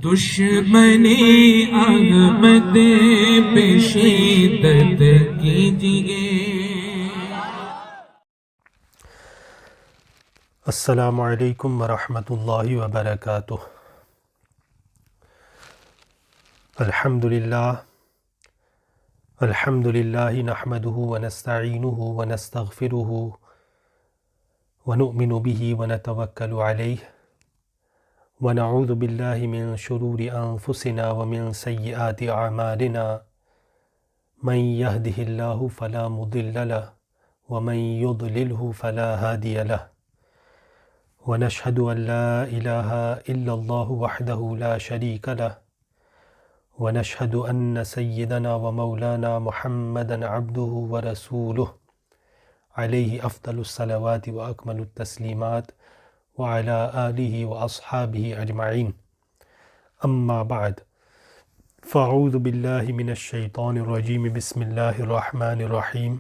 دشمنی احمد پہ شدت کیجیے۔ السلام علیکم ورحمۃ اللہ وبرکاتہ۔ الحمد للہ نحمده ونستعینه ونستغفره ونؤمن به ونتوکل علیہ ونعوذ باللہ من شرور انفسنا ومن سیئات اعمالنا، من يهده اللہ فلا مضل له ومن يضلله فلا هادی له، ونشهد أن لا إله إلا الله وحده لا شريك له، ونشهد أن سيدنا ومولانا محمدا عبده ورسوله عليه أفضل الصلوات وأكمل التسليمات وعلى آله وأصحابه أجمعين، أما بعد، فأعوذ بالله من الشيطان الرجيم، بسم الله الرحمن الرحيم،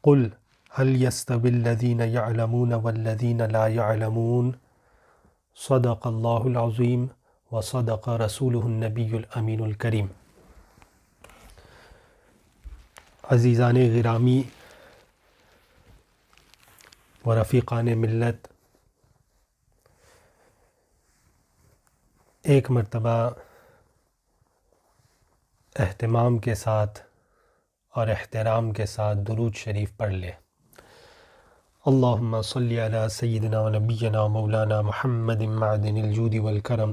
قل هل يستوي الذين يعلمون والذين لا يعلمون، صدق الله العظيم وصدق رسوله النبي الأمين الكريم۔ عزیزان گرامی و رفیقان ملت، ایک مرتبہ اہتمام کے ساتھ اور احترام کے ساتھ درود شریف پڑھ لیں۔ اللہم صلی علی سیدنا و نبینا و مولانا محمد معدن الجود والکرم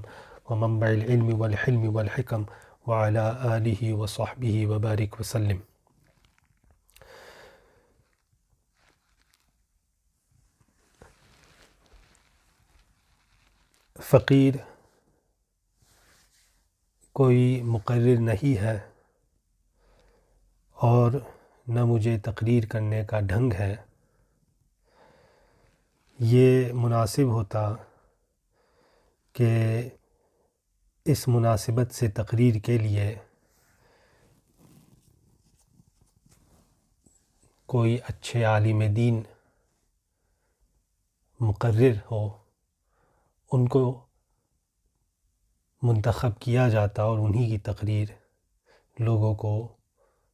ومنبع العلم والحلم والحکم وعلی آلہ وصحبہ وبارک وسلم۔ فقیر کوئی مقرر نہیں ہے اور نہ مجھے تقریر کرنے کا ڈھنگ ہے۔ یہ مناسب ہوتا کہ اس مناسبت سے تقریر کے لیے کوئی اچھے عالم دین مقرر ہو، ان کو منتخب کیا جاتا اور انہی کی تقریر لوگوں کو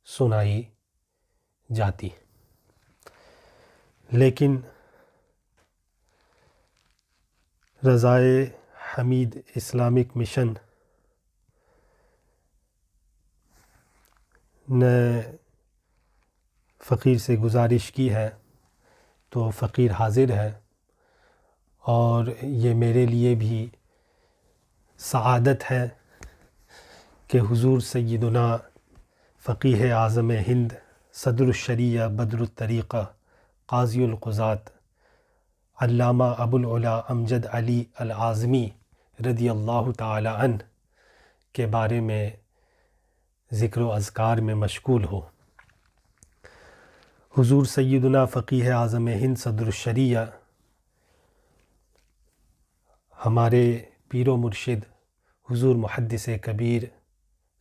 سنائی جاتی۔ لیکن رضائے حمید اسلامک مشن نے فقیر سے گزارش کی ہے، تو فقیر حاضر ہے، اور یہ میرے لیے بھی سعادت ہے کہ حضور سیدنا فقیہ اعظم ہند صدر الشریعہ بدر الطریقہ قاضی القضات علامہ ابو العلا امجد علی العاظمی رضی اللہ تعالی عنہ کے بارے میں ذکر و اذکار میں مشغول ہو۔ حضور سیدنا فقیہ اعظم ہند صدر الشریعہ ہمارے پیر و مرشد حضور محدث کبیر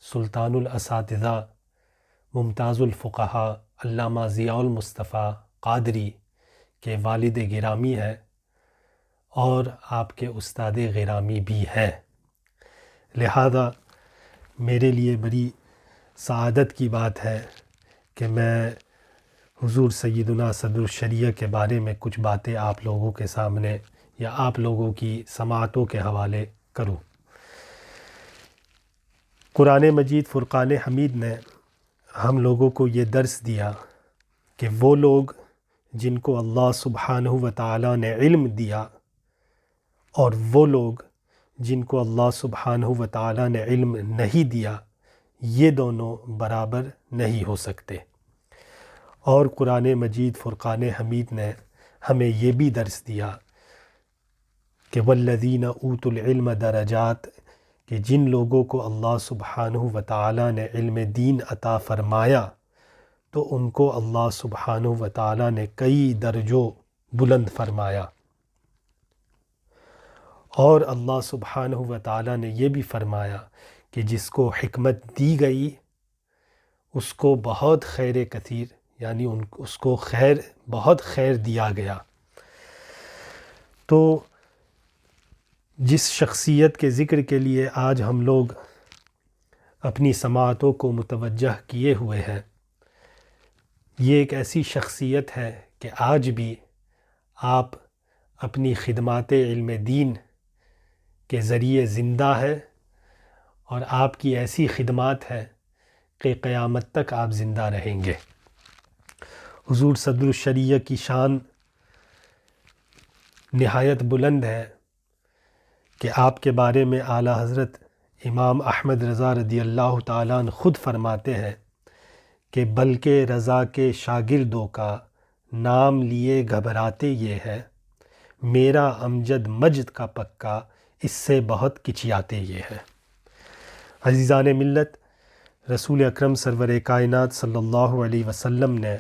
سلطان الاساتذہ ممتاز الفقہاء علامہ ضیاء المصطفیٰ قادری کے والد گرامی ہے، اور آپ کے استاد گرامی بھی ہے۔ لہذا میرے لیے بڑی سعادت کی بات ہے کہ میں حضور سیدنا صدر الشریعہ کے بارے میں کچھ باتیں آپ لوگوں کے سامنے یا آپ لوگوں کی سماعتوں کے حوالے کروں۔ قرآن مجید فرقان حمید نے ہم لوگوں کو یہ درس دیا کہ وہ لوگ جن کو اللہ سبحانہ و تعالیٰ نے علم دیا اور وہ لوگ جن کو اللہ سبحانہ و تعالیٰ نے علم نہیں دیا، یہ دونوں برابر نہیں ہو سکتے۔ اور قرآن مجید فرقان حمید نے ہمیں یہ بھی درس دیا کہ والذین اوتوا العلم درجات، کہ جن لوگوں کو اللہ سبحانہ و تعالیٰ نے علم دین عطا فرمایا تو ان کو اللہ سبحانہ و تعالیٰ نے کئی درجوں بلند فرمایا۔ اور اللہ سبحانہ و تعالیٰ نے یہ بھی فرمایا کہ جس کو حکمت دی گئی اس کو بہت خیر کثیر، یعنی اس کو بہت خیر دیا گیا۔ تو جس شخصیت کے ذکر کے لیے آج ہم لوگ اپنی سماعتوں کو متوجہ کیے ہوئے ہیں، یہ ایک ایسی شخصیت ہے کہ آج بھی آپ اپنی خدمات علم دین کے ذریعے زندہ ہے، اور آپ کی ایسی خدمات ہے کہ قیامت تک آپ زندہ رہیں گے۔ حضور صدر الشریعہ کی شان نہایت بلند ہے کہ آپ کے بارے میں اعلیٰ حضرت امام احمد رضا رضی اللہ تعالیٰ عنہ خود فرماتے ہیں کہ بلکہ رضا کے شاگردوں کا نام لیے گھبراتے یہ ہے، میرا امجد مجد کا پکا اس سے بہت کچیاتے یہ ہے۔ عزیزان ملت، رسول اکرم سرور کائنات صلی اللہ علیہ وسلم نے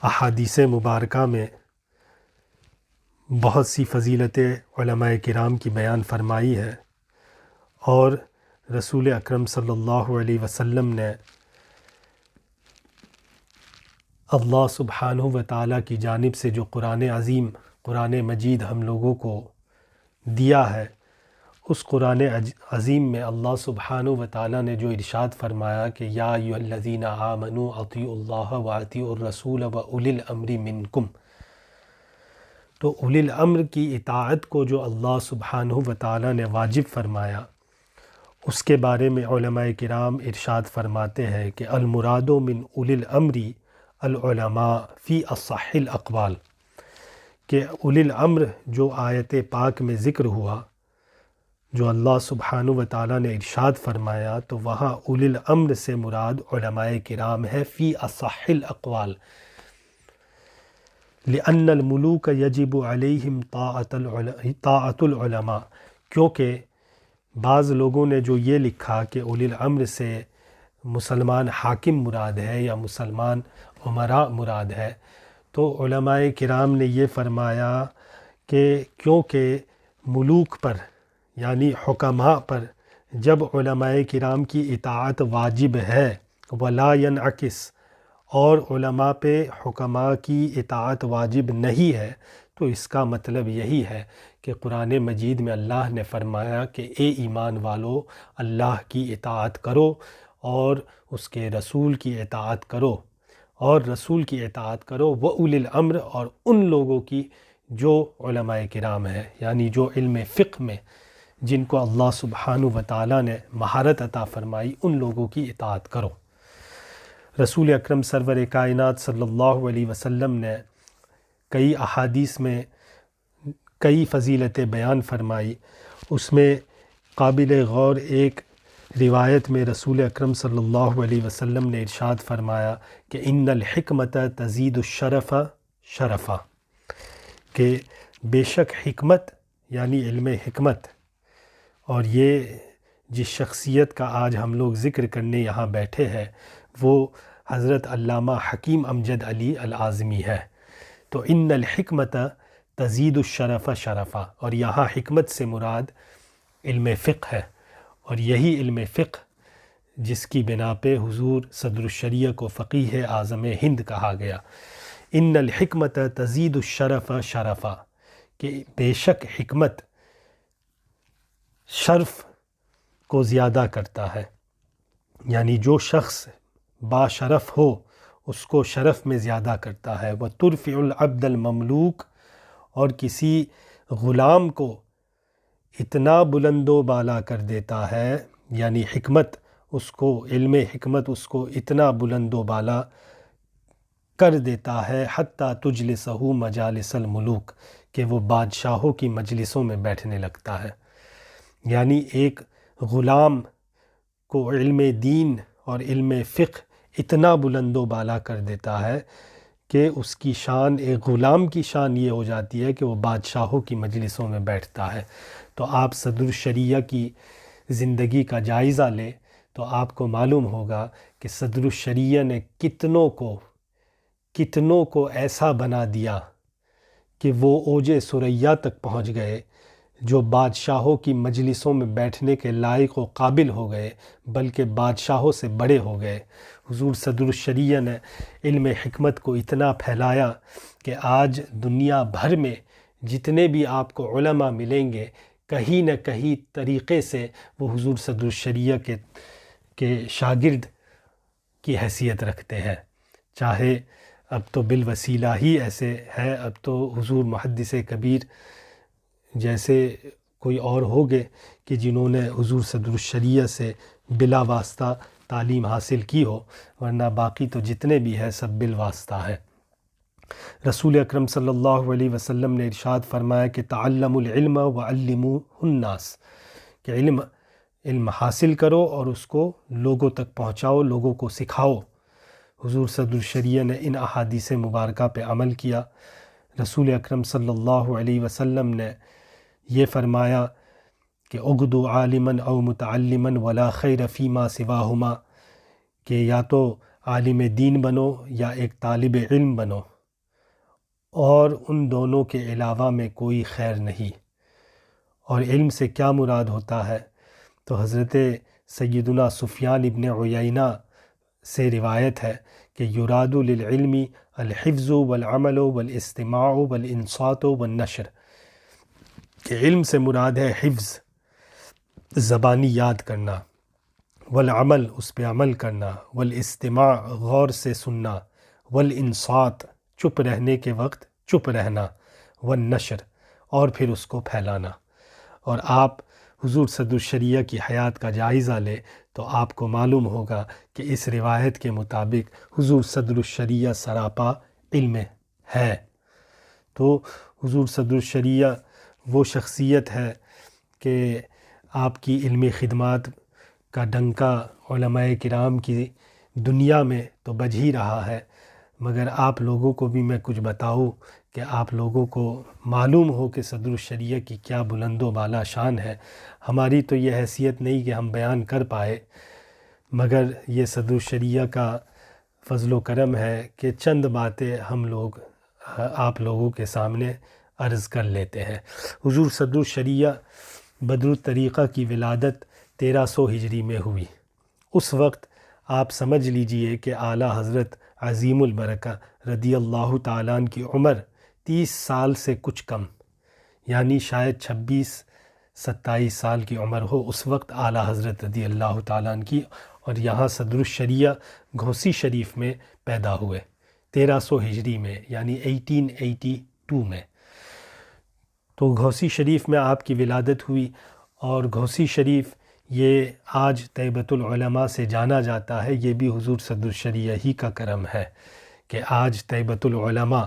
احادیث مبارکہ میں بہت سی فضیلتیں علماء کرام کی بیان فرمائی ہے، اور رسول اکرم صلی اللہ علیہ وسلم نے اللہ سبحانہ و تعالیٰ کی جانب سے جو قرآن عظیم، قرآن مجید ہم لوگوں کو دیا ہے، اس قرآن عظیم میں اللہ سبحانہ و تعالیٰ نے جو ارشاد فرمایا کہ یا ایھا الذین آمنوا اطیعوا اللہ واطیعوا الرسول واولی الامر منکم، تو اولی الامر کی اطاعت کو جو اللہ سبحانہ و تعالیٰ نے واجب فرمایا، اس کے بارے میں علماء کرام ارشاد فرماتے ہیں کہ المراد من اولی الامر العلماء فی اصح الاقوال، کہ اولی الامر جو آیت پاک میں ذکر ہوا، جو اللہ سبحانہ و تعالیٰ نے ارشاد فرمایا، تو وہاں اولی الامر سے مراد علماء کرام ہے فی اصح الاقوال، لأن الملوک یجب علیہم طاعت العلماء، کیونکہ بعض لوگوں نے جو یہ لکھا کہ اولی الامر سے مسلمان حاکم مراد ہے یا مسلمان امراء مراد ہے، تو علماء کرام نے یہ فرمایا کہ کیونکہ ملوک پر یعنی حکماء پر جب علماء کرام کی اطاعت واجب ہے ولا ینعکس، اور علماء پہ حکماء کی اطاعت واجب نہیں ہے، تو اس کا مطلب یہی ہے کہ قرآن مجید میں اللہ نے فرمایا کہ اے ایمان والو، اللہ کی اطاعت کرو اور اس کے رسول کی اطاعت کرو، اور رسول کی اطاعت کرو وَأُولِي الْأَمْرِ، اور ان لوگوں کی جو علماء کرام ہیں، یعنی جو علم فقہ میں جن کو اللہ سبحانہ و تعالیٰ نے مہارت عطا فرمائی، ان لوگوں کی اطاعت کرو۔ رسول اکرم سرور کائنات صلی اللہ علیہ وسلم نے کئی احادیث میں کئی فضیلتیں بیان فرمائی، اس میں قابل غور ایک روایت میں رسول اکرم صلی اللہ علیہ وسلم نے ارشاد فرمایا کہ ان الحکمت تزید الشرف شرفا، کہ بے شک حکمت یعنی علم حکمت، اور یہ جس شخصیت کا آج ہم لوگ ذکر کرنے یہاں بیٹھے ہیں وہ حضرت علامہ حکیم امجد علی الاعظمی ہے، تو ان الحکمت تزید الشرف شرفا، اور یہاں حکمت سے مراد علم فقہ ہے، اور یہی علم فقہ جس کی بنا پہ حضور صدر الشریعہ کو فقیہ اعظم ہند کہا گیا۔ ان الحکمت تزید الشرف شرفا، کہ بے شک حکمت شرف کو زیادہ کرتا ہے، یعنی جو شخص باشرف ہو اس کو شرف میں زیادہ کرتا ہے۔ وَتُرْفِعُ الْعَبْدَ الْمَمْلُوک، اور کسی غلام کو اتنا بلند و بالا کر دیتا ہے، یعنی حکمت اس کو، علم حکمت اس کو اتنا بلند و بالا کر دیتا ہے حتیٰ تجلسہ مجالس الملوک، کہ وہ بادشاہوں کی مجلسوں میں بیٹھنے لگتا ہے۔ یعنی ایک غلام کو علم دین اور علم فقہ اتنا بلند و بالا کر دیتا ہے کہ اس کی شان، ایک غلام کی شان یہ ہو جاتی ہے کہ وہ بادشاہوں کی مجلسوں میں بیٹھتا ہے۔ تو آپ صدر الشریعہ کی زندگی کا جائزہ لیں تو آپ کو معلوم ہوگا کہ صدر الشریعہ نے کتنوں کو ایسا بنا دیا کہ وہ اوج ثریا تک پہنچ گئے، جو بادشاہوں کی مجلسوں میں بیٹھنے کے لائق و قابل ہو گئے، بلکہ بادشاہوں سے بڑے ہو گئے۔ حضور صدر الشریعہ نے علم حکمت کو اتنا پھیلایا کہ آج دنیا بھر میں جتنے بھی آپ کو علماء ملیں گے کہیں نہ کہیں طریقے سے وہ حضور صدر الشریعہ کے شاگرد کی حیثیت رکھتے ہیں. چاہے اب تو بالوسیلہ ہی ایسے ہے، اب تو حضور محدث کبیر جیسے کوئی اور ہوگے کہ جنہوں نے حضور صدر الشریعہ سے بلا واسطہ تعلیم حاصل کی ہو، ورنہ باقی تو جتنے بھی ہے سب بالواسطہ ہے. رسول اکرم صلی اللہ علیہ وسلم نے ارشاد فرمایا کہ تعلم العلم وعلموہ الناس، کہ علم حاصل کرو اور اس کو لوگوں تک پہنچاؤ، لوگوں کو سکھاؤ. حضور صدر الشریعہ نے ان احادیث مبارکہ پہ عمل کیا. رسول اکرم صلی اللہ علیہ وسلم نے یہ فرمایا کہ اغدو عالما او متعلما ولا خیر فیما سواہما، کہ یا تو عالم دین بنو یا ایک طالب علم بنو، اور ان دونوں کے علاوہ میں کوئی خیر نہیں. اور علم سے کیا مراد ہوتا ہے؟ تو حضرت سیدنا سفیان ابن عیینہ سے روایت ہے کہ یراد للعلم الحفظ والعمل والاستماع والانصات والنشر، کہ علم سے مراد ہے حفظ، زبانی یاد کرنا، والعمل اس پہ عمل کرنا، والاستماع غور سے سننا، والانصات چپ رہنے کے وقت چپ رہنا، والنشر اور پھر اس کو پھیلانا. اور آپ حضور صدر الشریعہ کی حیات کا جائزہ لے تو آپ کو معلوم ہوگا کہ اس روایت کے مطابق حضور صدر الشریعہ سراپا علم ہے. تو حضور صدر الشریعہ وہ شخصیت ہے کہ آپ کی علمی خدمات کا ڈنکا علماء کرام کی دنیا میں تو بج ہی رہا ہے، مگر آپ لوگوں کو بھی میں کچھ بتاؤں کہ آپ لوگوں کو معلوم ہو کہ صدر الشریعہ کی کیا بلند و بالا شان ہے. ہماری تو یہ حیثیت نہیں کہ ہم بیان کر پائے، مگر یہ صدر الشریعہ کا فضل و کرم ہے کہ چند باتیں ہم لوگ آپ لوگوں کے سامنے عرض کر لیتے ہیں. حضور صدر الشریعہ بدر الطریقہ کی ولادت 1300 ہجری میں ہوئی. اس وقت آپ سمجھ لیجئے کہ اعلیٰ حضرت عظیم البرکہ رضی اللہ تعالیٰ عنہ کی عمر 30 سال سے کچھ کم، یعنی شاید 26-27 سال کی عمر ہو اس وقت اعلیٰ حضرت رضی اللہ تعالیٰ عنہ کی، اور یہاں صدر الشریعہ گھوسی شریف میں پیدا ہوئے 1300 ہجری میں، یعنی 1882 میں. تو گھوسی شریف میں آپ کی ولادت ہوئی، اور گھوسی شریف یہ آج طیبۃ العلماء سے جانا جاتا ہے. یہ بھی حضور صدر الشریعہ ہی کا کرم ہے کہ آج طیبۃ العلماء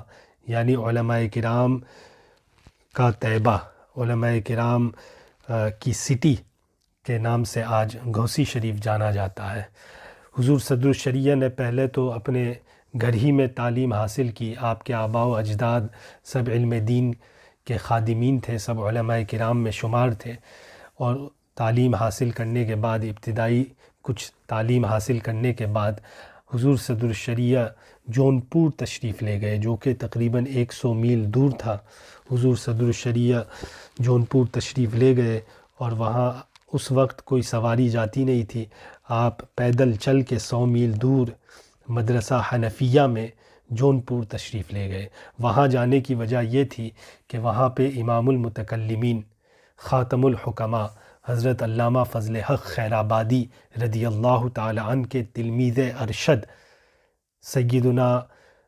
یعنی علماء کرام کا طیبہ، علماء کرام کی سٹی کے نام سے آج گھوسی شریف جانا جاتا ہے. حضور صدر الشریعہ نے پہلے تو اپنے گھر ہی میں تعلیم حاصل کی. آپ کے آباء و اجداد سب علم دین کے خادمین تھے، سب علماء کرام میں شمار تھے، اور تعلیم حاصل کرنے کے بعد ابتدائی کچھ تعلیم حاصل کرنے کے بعد حضور صدر الشریعہ جونپور تشریف لے گئے، جو کہ تقریباً 100 میل دور تھا. حضور صدر الشریعہ جونپور تشریف لے گئے، اور وہاں اس وقت کوئی سواری جاتی نہیں تھی. آپ پیدل چل کے 100 میل دور مدرسہ حنفیہ میں جونپور تشریف لے گئے. وہاں جانے کی وجہ یہ تھی کہ وہاں پہ امام المتکلمین خاتم الحکماء حضرت علامہ فضل حق خیرآبادی رضی اللہ تعالی عنہ کے تلمیذ ارشد سیدنا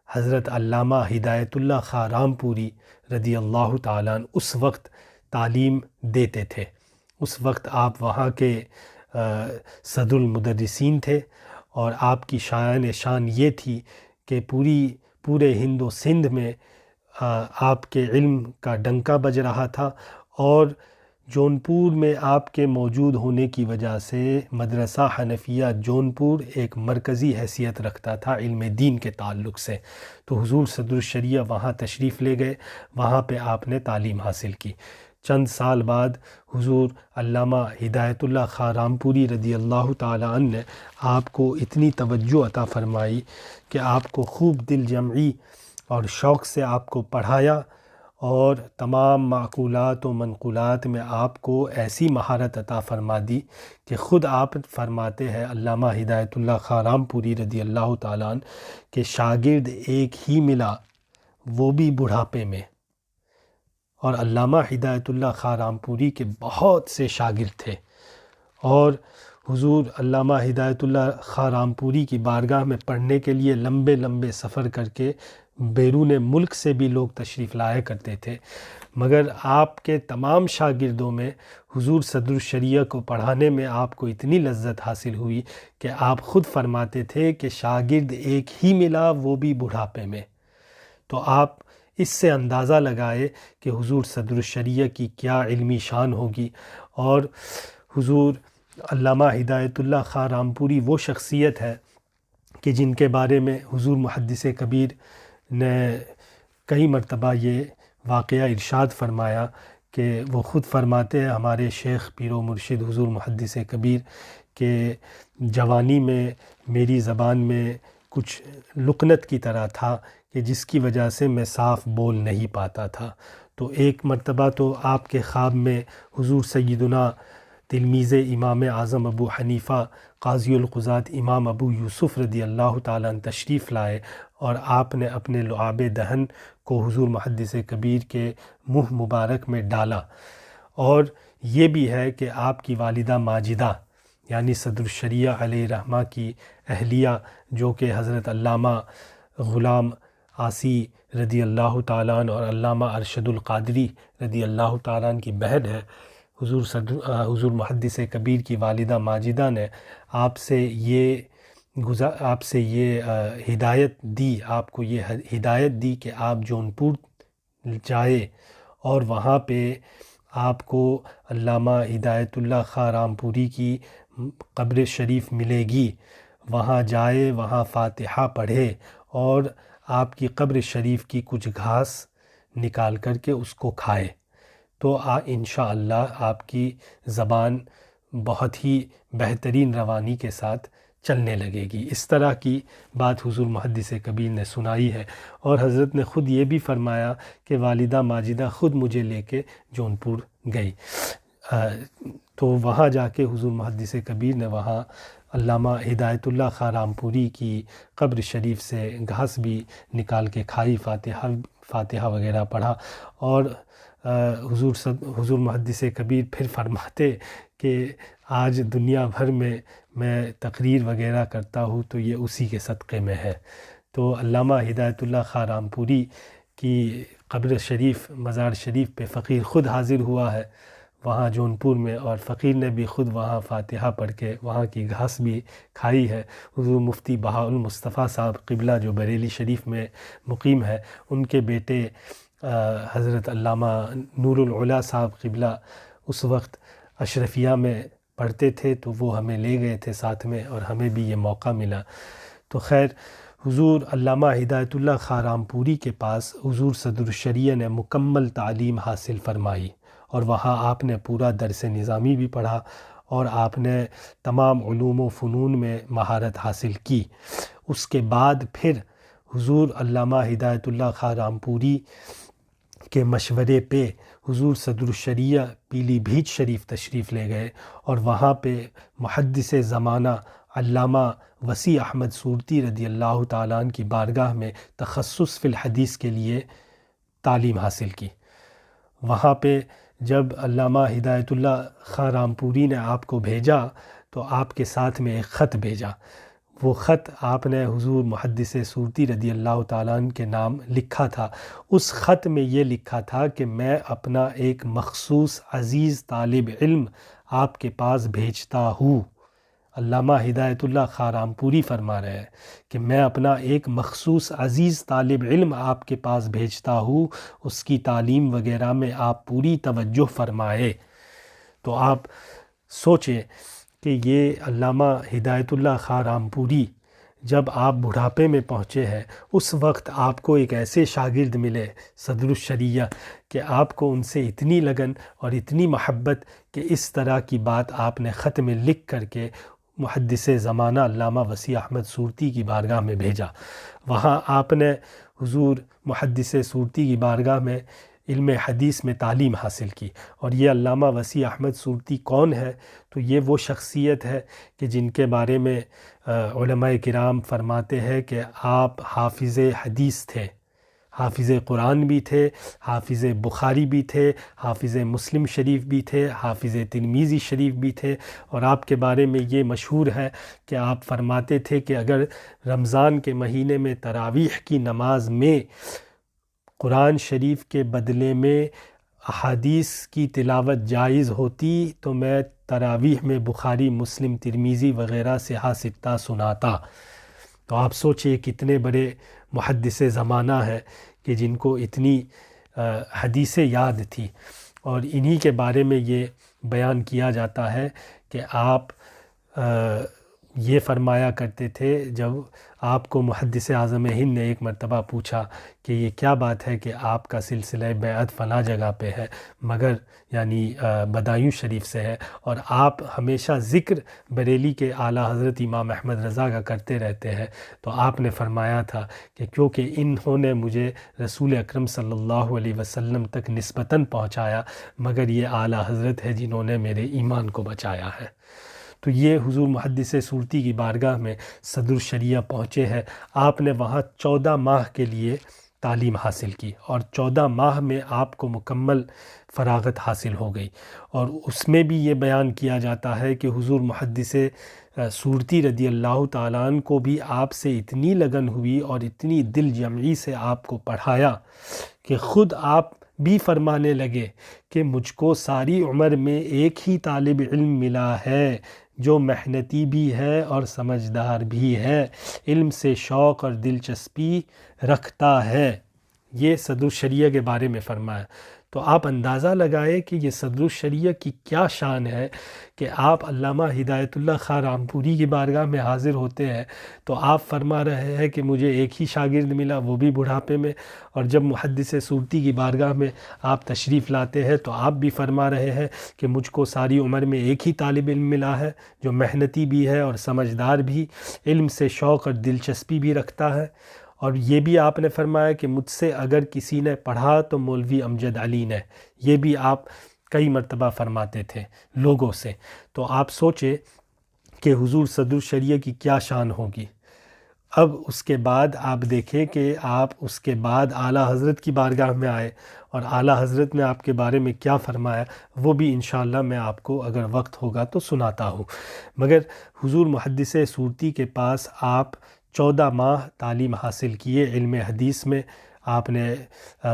حضرت علامہ ہدایت اللہ خاں رامپوری رضی اللہ تعالیٰ عنہ اس وقت تعلیم دیتے تھے. اس وقت آپ وہاں کے صدر المدرسین تھے، اور آپ کی شان یہ تھی کہ پورے ہند و سندھ میں آپ کے علم کا ڈنکا بج رہا تھا. اور جونپور میں آپ کے موجود ہونے کی وجہ سے مدرسہ حنفیہ جونپور ایک مرکزی حیثیت رکھتا تھا علم دین کے تعلق سے. تو حضور صدر الشریعہ وہاں تشریف لے گئے، وہاں پہ آپ نے تعلیم حاصل کی. چند سال بعد حضور علامہ ہدایت اللہ خاں رامپوری رضی اللہ تعالی عنہ نے آپ کو اتنی توجہ عطا فرمائی کہ آپ کو خوب دل جمعی اور شوق سے آپ کو پڑھایا، اور تمام معقولات و منقولات میں آپ کو ایسی مہارت عطا فرما دی کہ خود آپ فرماتے ہیں علامہ ہدایت اللہ خاں رامپوری رضی اللہ تعالیٰ عنہ کہ شاگرد ایک ہی ملا، وہ بھی بڑھاپے میں، اور علامہ ہدایت اللہ خاں رامپوری کے بہت سے شاگرد تھے، اور حضور علامہ ہدایت اللہ خاں رامپوری کی بارگاہ میں پڑھنے کے لیے لمبے لمبے سفر کر کے بیرون ملک سے بھی لوگ تشریف لایا کرتے تھے، مگر آپ کے تمام شاگردوں میں حضور صدر الشریعہ کو پڑھانے میں آپ کو اتنی لذت حاصل ہوئی کہ آپ خود فرماتے تھے کہ شاگرد ایک ہی ملا، وہ بھی بڑھاپے میں۔ تو آپ اس سے اندازہ لگائے کہ حضور صدر الشریعہ کی کیا علمی شان ہوگی۔ اور حضور علامہ ہدایت اللہ خاں رامپوری وہ شخصیت ہے کہ جن کے بارے میں حضور محدث کبیر نے کئی مرتبہ یہ واقعہ ارشاد فرمایا کہ وہ خود فرماتے ہیں، ہمارے شیخ پیر و مرشد حضور محدث کبیر، کہ جوانی میں میری زبان میں کچھ لکنت کی طرح تھا کہ جس کی وجہ سے میں صاف بول نہیں پاتا تھا۔ تو ایک مرتبہ تو آپ کے خواب میں حضور سیدنا تلمیذ امام اعظم ابو حنیفہ قاضی القضات امام ابو یوسف رضی اللہ تعالیٰ عنہ تشریف لائے، اور آپ نے اپنے لعاب دہن کو حضور محدث کبیر کے منہ مبارک میں ڈالا۔ اور یہ بھی ہے کہ آپ کی والدہ ماجدہ یعنی صدر الشریعہ علیہ رحمہ کی اہلیہ، جو کہ حضرت علامہ غلام عاصی رضی اللہ تعالیٰ عنہ اور علامہ ارشد القادری رضی اللہ تعالیٰ عنہ کی بہن ہے، حضور محدث کبیر کی والدہ ماجدہ نے آپ سے یہ ہدایت دی، آپ کو یہ ہدایت دی کہ آپ جونپور جائے اور وہاں پہ آپ کو علامہ ہدایت اللہ خاں رامپوری کی قبر شریف ملے گی، وہاں جائے، وہاں فاتحہ پڑھے اور آپ کی قبر شریف کی کچھ گھاس نکال کر کے اس کو کھائے، تو انشاءاللہ آپ کی زبان بہت ہی بہترین روانی کے ساتھ چلنے لگے گی۔ اس طرح کی بات حضور محدث کبیر نے سنائی ہے، اور حضرت نے خود یہ بھی فرمایا کہ والدہ ماجدہ خود مجھے لے کے جونپور گئی۔ تو وہاں جا کے حضور محدث کبیر نے وہاں علامہ ہدایت اللہ خاں رامپوری کی قبر شریف سے گھاس بھی نکال کے کھائی، فاتحہ وغیرہ پڑھا، اور حضور محدث کبیر پھر فرماتے کہ آج دنیا بھر میں تقریر وغیرہ کرتا ہوں تو یہ اسی کے صدقے میں ہے۔ تو علامہ ہدایت اللہ خاں رامپوری کی قبر شریف، مزار شریف پہ فقیر خود حاضر ہوا ہے وہاں جونپور میں، اور فقیر نے بھی خود وہاں فاتحہ پڑھ کے وہاں کی گھاس بھی کھائی ہے۔ حضور مفتی بہاء المصطفیٰ صاحب قبلہ جو بریلی شریف میں مقیم ہے، ان کے بیٹے حضرت علامہ نور العلا صاحب قبلہ اس وقت اشرفیہ میں پڑھتے تھے، تو وہ ہمیں لے گئے تھے ساتھ میں، اور ہمیں بھی یہ موقع ملا۔ تو خیر، حضور علامہ ہدایت اللہ خاں رامپوری کے پاس حضور صدر الشریعہ نے مکمل تعلیم حاصل فرمائی، اور وہاں آپ نے پورا درس نظامی بھی پڑھا، اور آپ نے تمام علوم و فنون میں مہارت حاصل کی۔ اس کے بعد پھر حضور علامہ ہدایت اللہ خاں رامپوری کے مشورے پہ حضور صدر الشریعہ پیلی بھیت شریف تشریف لے گئے، اور وہاں پہ محدث زمانہ علامہ وسیع احمد صورتی رضی اللہ تعالیٰ عنہ کی بارگاہ میں تخصص فی الحدیث کے لیے تعلیم حاصل کی۔ وہاں پہ جب علامہ ہدایت اللہ خاں رامپوری نے آپ کو بھیجا تو آپ کے ساتھ میں ایک خط بھیجا۔ وہ خط آپ نے حضور محدث صورتی رضی اللہ تعالیٰ عنہ کے نام لکھا تھا۔ اس خط میں یہ لکھا تھا کہ میں اپنا ایک مخصوص عزیز طالب علم آپ کے پاس بھیجتا ہوں۔ علامہ ہدایت اللہ خاں رامپوری فرما رہے ہیں کہ میں اپنا ایک مخصوص عزیز طالب علم آپ کے پاس بھیجتا ہوں، اس کی تعلیم وغیرہ میں آپ پوری توجہ فرمائے۔ تو آپ سوچیں کہ یہ علامہ ہدایت اللہ خاں رامپوری جب آپ بڑھاپے میں پہنچے ہیں، اس وقت آپ کو ایک ایسے شاگرد ملے صدر الشریعہ کہ آپ کو ان سے اتنی لگن اور اتنی محبت کہ اس طرح کی بات آپ نے خط میں لکھ کر کے محدث زمانہ علامہ وسیع احمد صورتی کی بارگاہ میں بھیجا۔ وہاں آپ نے حضور محدث صورتی کی بارگاہ میں علم حدیث میں تعلیم حاصل کی۔ اور یہ علامہ وسیع احمد صورتی کون ہے؟ تو یہ وہ شخصیت ہے کہ جن کے بارے میں علماء کرام فرماتے ہیں کہ آپ حافظ حدیث تھے، حافظ قرآن بھی تھے، حافظ بخاری بھی تھے، حافظ مسلم شریف بھی تھے، حافظ ترمذی شریف بھی تھے، اور آپ کے بارے میں یہ مشہور ہے کہ آپ فرماتے تھے کہ اگر رمضان کے مہینے میں تراویح کی نماز میں قرآن شریف کے بدلے میں احادیث کی تلاوت جائز ہوتی تو میں تراویح میں بخاری، مسلم، ترمذی وغیرہ سے ستہ سناتا۔ تو آپ سوچئے کتنے بڑے محدث زمانہ ہے کہ جن کو اتنی حدیثیں یاد تھی، اور انہی کے بارے میں یہ بیان کیا جاتا ہے کہ آپ یہ فرمایا کرتے تھے، جب آپ کو محدث اعظم ہند نے ایک مرتبہ پوچھا کہ یہ کیا بات ہے کہ آپ کا سلسلہ بیعت فلاں جگہ پہ ہے، مگر یعنی بدایوں شریف سے ہے، اور آپ ہمیشہ ذکر بریلی کے اعلیٰ حضرت امام احمد رضا کا کرتے رہتے ہیں، تو آپ نے فرمایا تھا کہ کیونکہ انہوں نے مجھے رسول اکرم صلی اللہ علیہ وسلم تک نسبتاً پہنچایا، مگر یہ اعلیٰ حضرت ہے جنہوں نے میرے ایمان کو بچایا ہے۔ تو یہ حضور محدث صورتی کی بارگاہ میں صدر الشریعہ پہنچے ہیں۔ آپ نے وہاں 14 ماہ کے لیے تعلیم حاصل کی، اور 14 ماہ میں آپ کو مکمل فراغت حاصل ہو گئی، اور اس میں بھی یہ بیان کیا جاتا ہے کہ حضور محدث صورتی رضی اللہ تعالیٰ عنہ کو بھی آپ سے اتنی لگن ہوئی اور اتنی دل جمعی سے آپ کو پڑھایا کہ خود آپ بھی فرمانے لگے کہ مجھ کو ساری عمر میں ایک ہی طالب علم ملا ہے جو محنتی بھی ہے اور سمجھدار بھی ہے، علم سے شوق اور دلچسپی رکھتا ہے۔ یہ صدر الشریعہ کے بارے میں فرمایا۔ تو آپ اندازہ لگائے کہ یہ صدر الشریعہ کی کیا شان ہے کہ آپ علامہ ہدایت اللہ خاں رامپوری کی بارگاہ میں حاضر ہوتے ہیں تو آپ فرما رہے ہیں کہ مجھے ایک ہی شاگرد ملا، وہ بھی بڑھاپے میں، اور جب محدث صورتی کی بارگاہ میں آپ تشریف لاتے ہیں تو آپ بھی فرما رہے ہیں کہ مجھ کو ساری عمر میں ایک ہی طالب علم ملا ہے جو محنتی بھی ہے اور سمجھدار بھی، علم سے شوق اور دلچسپی بھی رکھتا ہے۔ اور یہ بھی آپ نے فرمایا کہ مجھ سے اگر کسی نے پڑھا تو مولوی امجد علی نے، یہ بھی آپ کئی مرتبہ فرماتے تھے لوگوں سے۔ تو آپ سوچے کہ حضور صدر الشریعہ کی کیا شان ہوگی۔ اب اس کے بعد آپ دیکھیں کہ آپ اس کے بعد اعلیٰ حضرت کی بارگاہ میں آئے، اور اعلیٰ حضرت نے آپ کے بارے میں کیا فرمایا وہ بھی انشاءاللہ میں آپ کو اگر وقت ہوگا تو سناتا ہوں۔ مگر حضور محدث صورتی کے پاس آپ 14 ماہ تعلیم حاصل کیے علم حدیث میں۔ آپ نے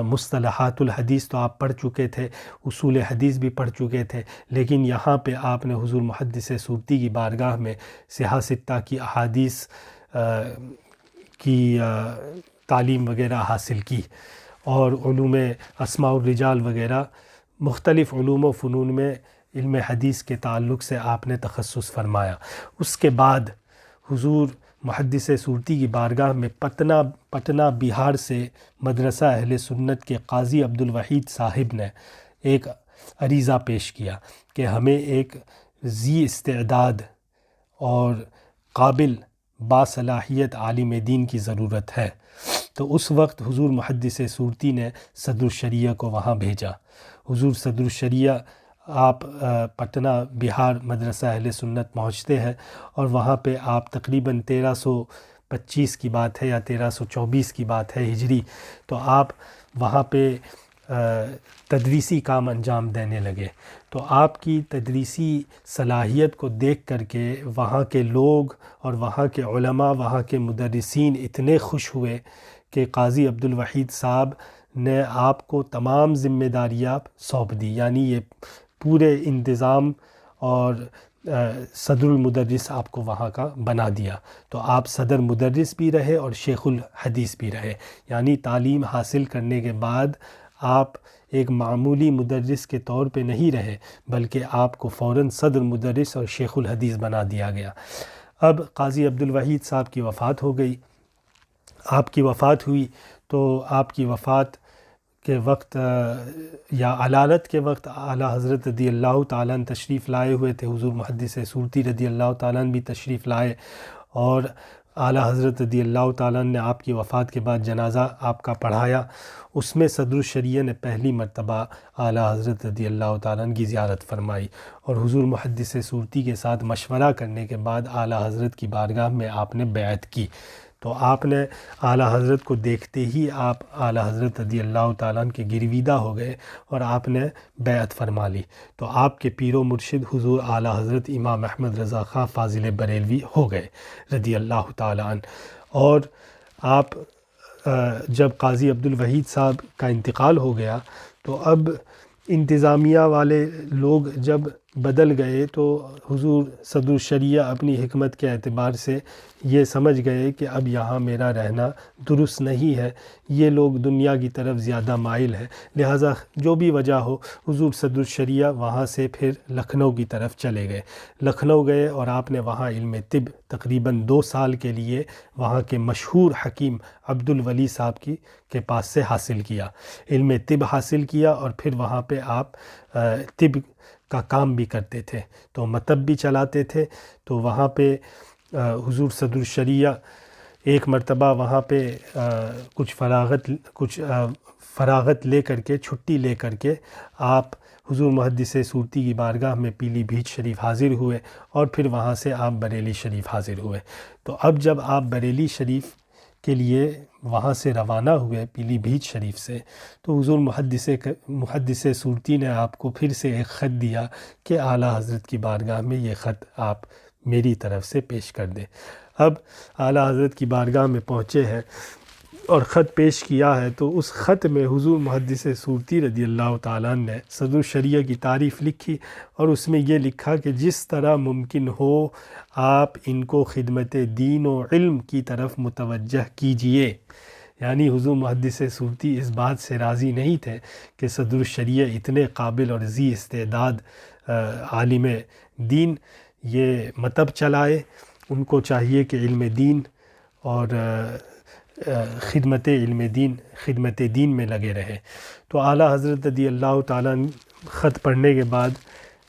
مصطلحات الحدیث تو آپ پڑھ چکے تھے، اصول حدیث بھی پڑھ چکے تھے، لیکن یہاں پہ آپ نے حضور محدث صورتی کی بارگاہ میں صحاح ستہ کی احادیث کی تعلیم وغیرہ حاصل کی، اور علوم اسماء الرجال وغیرہ مختلف علوم و فنون میں علم حدیث کے تعلق سے آپ نے تخصص فرمایا۔ اس کے بعد حضور محدث صورتی کی بارگاہ میں پٹنہ بہار سے مدرسہ اہل سنت کے قاضی عبدالوحید صاحب نے ایک عریضہ پیش کیا کہ ہمیں ایک ذی استعداد اور قابل باصلاحیت عالم دین کی ضرورت ہے۔ تو اس وقت حضور محدث صورتی نے صدر الشریعہ کو وہاں بھیجا۔ حضور صدر الشریعہ آپ پٹنہ بہار مدرسہ اہل سنت پہنچتے ہیں، اور وہاں پہ آپ تقریباً 1325 کی بات ہے یا 1324 کی بات ہے ہجری، تو آپ وہاں پہ تدریسی کام انجام دینے لگے۔ تو آپ کی تدریسی صلاحیت کو دیکھ کر کے وہاں کے لوگ اور وہاں کے علماء، وہاں کے مدرسین اتنے خوش ہوئے کہ قاضی عبدالوحید صاحب نے آپ کو تمام ذمہ داریاں سونپ دی، یعنی یہ پورے انتظام اور صدر المدرس آپ کو وہاں کا بنا دیا۔ تو آپ صدر مدرس بھی رہے اور شیخ الحدیث بھی رہے، یعنی تعلیم حاصل کرنے کے بعد آپ ایک معمولی مدرس کے طور پہ نہیں رہے، بلکہ آپ کو فوراً صدر مدرس اور شیخ الحدیث بنا دیا گیا۔ اب قاضی عبدالوحید صاحب کی وفات ہو گئی۔ آپ کی وفات ہوئی تو آپ کی وفات کے وقت یا علالت کے وقت اعلیٰ حضرت رضی اللہ تعالیٰ عنہ تشریف لائے ہوئے تھے، حضور محدث صورتی رضی اللہ تعالیٰ عنہ بھی تشریف لائے، اور اعلیٰ حضرت رضی اللہ تعالیٰ عنہ نے آپ کی وفات کے بعد جنازہ آپ کا پڑھایا۔ اس میں صدر الشریعہ نے پہلی مرتبہ اعلیٰ حضرت رضی اللہ تعالیٰ عنہ کی زیارت فرمائی، اور حضور محدث صورتی کے ساتھ مشورہ کرنے کے بعد اعلیٰ حضرت کی بارگاہ میں آپ نے بیعت کی۔ تو آپ نے اعلیٰ حضرت کو دیکھتے ہی آپ اعلیٰ حضرت رضی اللہ تعالیٰ عنہ کے گرویدہ ہو گئے اور آپ نے بیعت فرما لی. تو آپ کے پیر و مرشد حضور اعلیٰ حضرت امام احمد رضا خان فاضل بریلوی ہو گئے رضی اللہ تعالیٰ عنہ. اور آپ جب قاضی عبدالوحید صاحب کا انتقال ہو گیا تو اب انتظامیہ والے لوگ جب بدل گئے تو حضور صدر الشریعہ اپنی حکمت کے اعتبار سے یہ سمجھ گئے کہ اب یہاں میرا رہنا درست نہیں ہے، یہ لوگ دنیا کی طرف زیادہ مائل ہے، لہٰذا جو بھی وجہ ہو حضور صدر الشریعہ وہاں سے پھر لکھنؤ کی طرف چلے گئے. لکھنؤ گئے اور آپ نے وہاں علم طب تقریباً 2 سال کے لیے وہاں کے مشہور حکیم عبدالولی صاحب کے پاس سے حاصل کیا، علم طب حاصل کیا. اور پھر وہاں پہ آپ طب کا کام بھی کرتے تھے، تو مکتب بھی چلاتے تھے. تو وہاں پہ حضور صدر الشریعہ ایک مرتبہ وہاں پہ کچھ فراغت لے کر کے، چھٹی لے کر کے آپ حضور محدث صورتی کی بارگاہ میں پیلی بھیت شریف حاضر ہوئے اور پھر وہاں سے آپ بریلی شریف حاضر ہوئے. تو اب جب آپ بریلی شریف کے لیے وہاں سے روانہ ہوئے پیلی بھیت شریف سے، تو حضور محدث صورتی نے آپ کو پھر سے ایک خط دیا کہ اعلیٰ حضرت کی بارگاہ میں یہ خط آپ میری طرف سے پیش کر دیں. اب اعلیٰ حضرت کی بارگاہ میں پہنچے ہیں اور خط پیش کیا ہے، تو اس خط میں حضور محدث صورتی رضی اللہ تعالیٰ نے صدر الشریعہ کی تعریف لکھی اور اس میں یہ لکھا کہ جس طرح ممکن ہو آپ ان کو خدمت دین و علم کی طرف متوجہ کیجئے. یعنی حضور محدث صورتی اس بات سے راضی نہیں تھے کہ صدر الشریعہ اتنے قابل اور ذی استعداد عالم دین یہ مکتب چلائے. ان کو چاہیے کہ علم دین اور خدمت دین میں لگے رہے. تو اعلیٰ حضرت رضی اللہ تعالیٰ خط پڑھنے کے بعد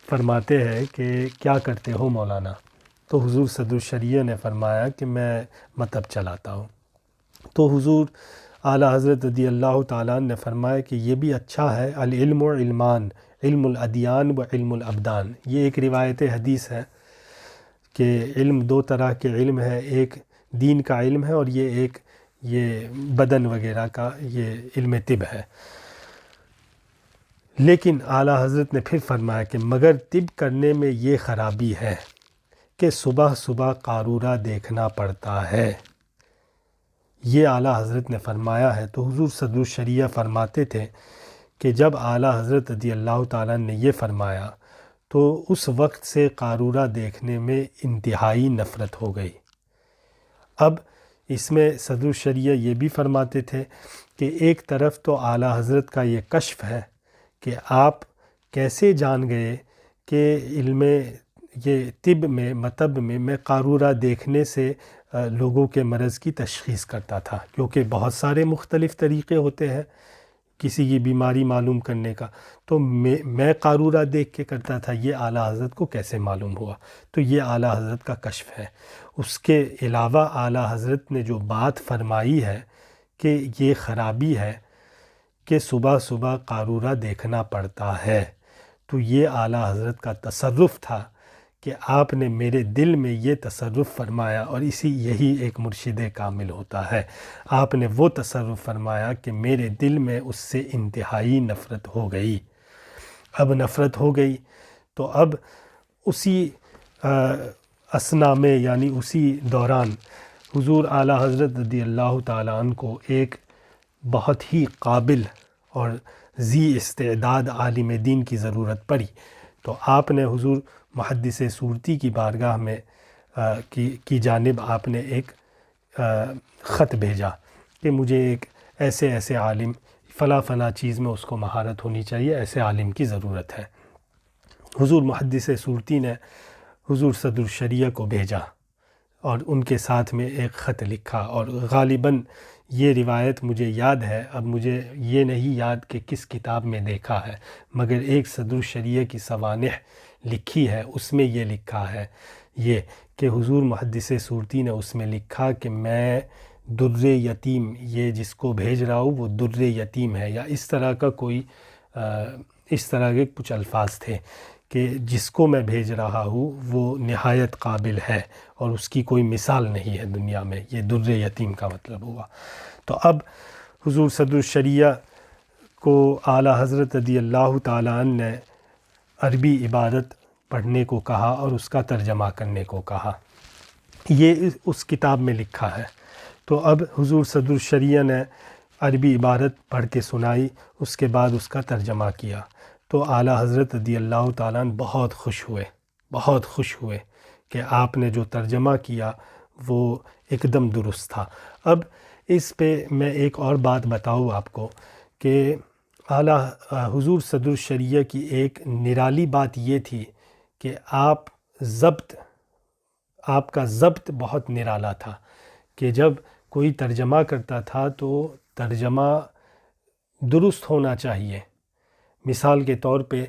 فرماتے ہیں کہ کیا کرتے ہو مولانا؟ تو حضور صدر الشریعہ نے فرمایا کہ میں مکتب چلاتا ہوں. تو حضور اعلیٰ حضرت رضی اللہ تعالیٰ نے فرمایا کہ یہ بھی اچھا ہے، العلم و علمان، علم الادیان و علم الابدان. یہ ایک روایت حدیث ہے کہ علم 2 طرح کے علم ہے، ایک دین کا علم ہے اور یہ بدن وغیرہ کا یہ علم طب ہے. لیکن اعلیٰ حضرت نے پھر فرمایا کہ مگر طب کرنے میں یہ خرابی ہے کہ صبح صبح قارورہ دیکھنا پڑتا ہے. یہ اعلیٰ حضرت نے فرمایا ہے. تو حضور صدر الشریعہ فرماتے تھے کہ جب اعلیٰ حضرت رضی اللہ تعالیٰ نے یہ فرمایا تو اس وقت سے قارورہ دیکھنے میں انتہائی نفرت ہو گئی. اب اس میں صدر الشریعہ یہ بھی فرماتے تھے کہ ایک طرف تو اعلیٰ حضرت کا یہ کشف ہے کہ آپ کیسے جان گئے کہ علم یہ طب میں مکتب میں قارورہ دیکھنے سے لوگوں کے مرض کی تشخیص کرتا تھا، کیونکہ بہت سارے مختلف طریقے ہوتے ہیں کسی کی بیماری معلوم کرنے کا. تو میں قارورہ دیکھ کے کرتا تھا، یہ اعلیٰ حضرت کو کیسے معلوم ہوا؟ تو یہ اعلیٰ حضرت کا کشف ہے. اس کے علاوہ اعلیٰ حضرت نے جو بات فرمائی ہے کہ یہ خرابی ہے کہ صبح صبح قارورہ دیکھنا پڑتا ہے، تو یہ اعلیٰ حضرت کا تصرف تھا کہ آپ نے میرے دل میں یہ تصرف فرمایا، اور یہی ایک مرشد کامل ہوتا ہے. آپ نے وہ تصرف فرمایا کہ میرے دل میں اس سے انتہائی نفرت ہو گئی. اب نفرت ہو گئی تو اب اسی اثنا میں یعنی اسی دوران حضور اعلیٰ حضرت رضی اللہ تعالیٰ عنہ کو ایک بہت ہی قابل اور ذی استعداد عالم دین کی ضرورت پڑی. تو آپ نے حضور محدث صورتی کی بارگاہ میں کی جانب آپ نے ایک خط بھیجا کہ مجھے ایک ایسے عالم فلاں چیز میں اس کو مہارت ہونی چاہیے، ایسے عالم کی ضرورت ہے. حضور محدث صورتی نے حضور صدر الشریعہ کو بھیجا اور ان کے ساتھ میں ایک خط لکھا، اور غالباً یہ روایت مجھے یاد ہے، اب مجھے یہ نہیں یاد کہ کس کتاب میں دیکھا ہے، مگر ایک صدر الشریعہ کی سوانح لکھی ہے، اس میں یہ لکھا ہے یہ کہ حضور محدث صورتی نے اس میں لکھا کہ میں در یتیم، یہ جس کو بھیج رہا ہوں وہ در یتیم ہے، یا اس طرح کا کوئی اس طرح کے کچھ الفاظ تھے کہ جس کو میں بھیج رہا ہوں وہ نہایت قابل ہے اور اس کی کوئی مثال نہیں ہے دنیا میں. یہ در یتیم کا مطلب ہوا. تو اب حضور صدر الشریعہ کو اعلیٰ حضرت رضی اللہ تعالیٰ عنہ نے عربی عبارت پڑھنے کو کہا اور اس کا ترجمہ کرنے کو کہا. یہ اس کتاب میں لکھا ہے. تو اب حضور صدر الشریعہ نے عربی عبارت پڑھ کے سنائی، اس کے بعد اس کا ترجمہ کیا. تو اعلیٰ حضرت رضی اللہ تعالیٰ عنہ بہت خوش ہوئے کہ آپ نے جو ترجمہ کیا وہ ایک دم درست تھا. اب اس پہ میں ایک اور بات بتاؤں آپ کو کہ اعلیٰ حضور صدر الشریعہ کی ایک نرالی بات یہ تھی کہ آپ کا ضبط بہت نرالا تھا کہ جب کوئی ترجمہ کرتا تھا تو ترجمہ درست ہونا چاہیے. مثال کے طور پہ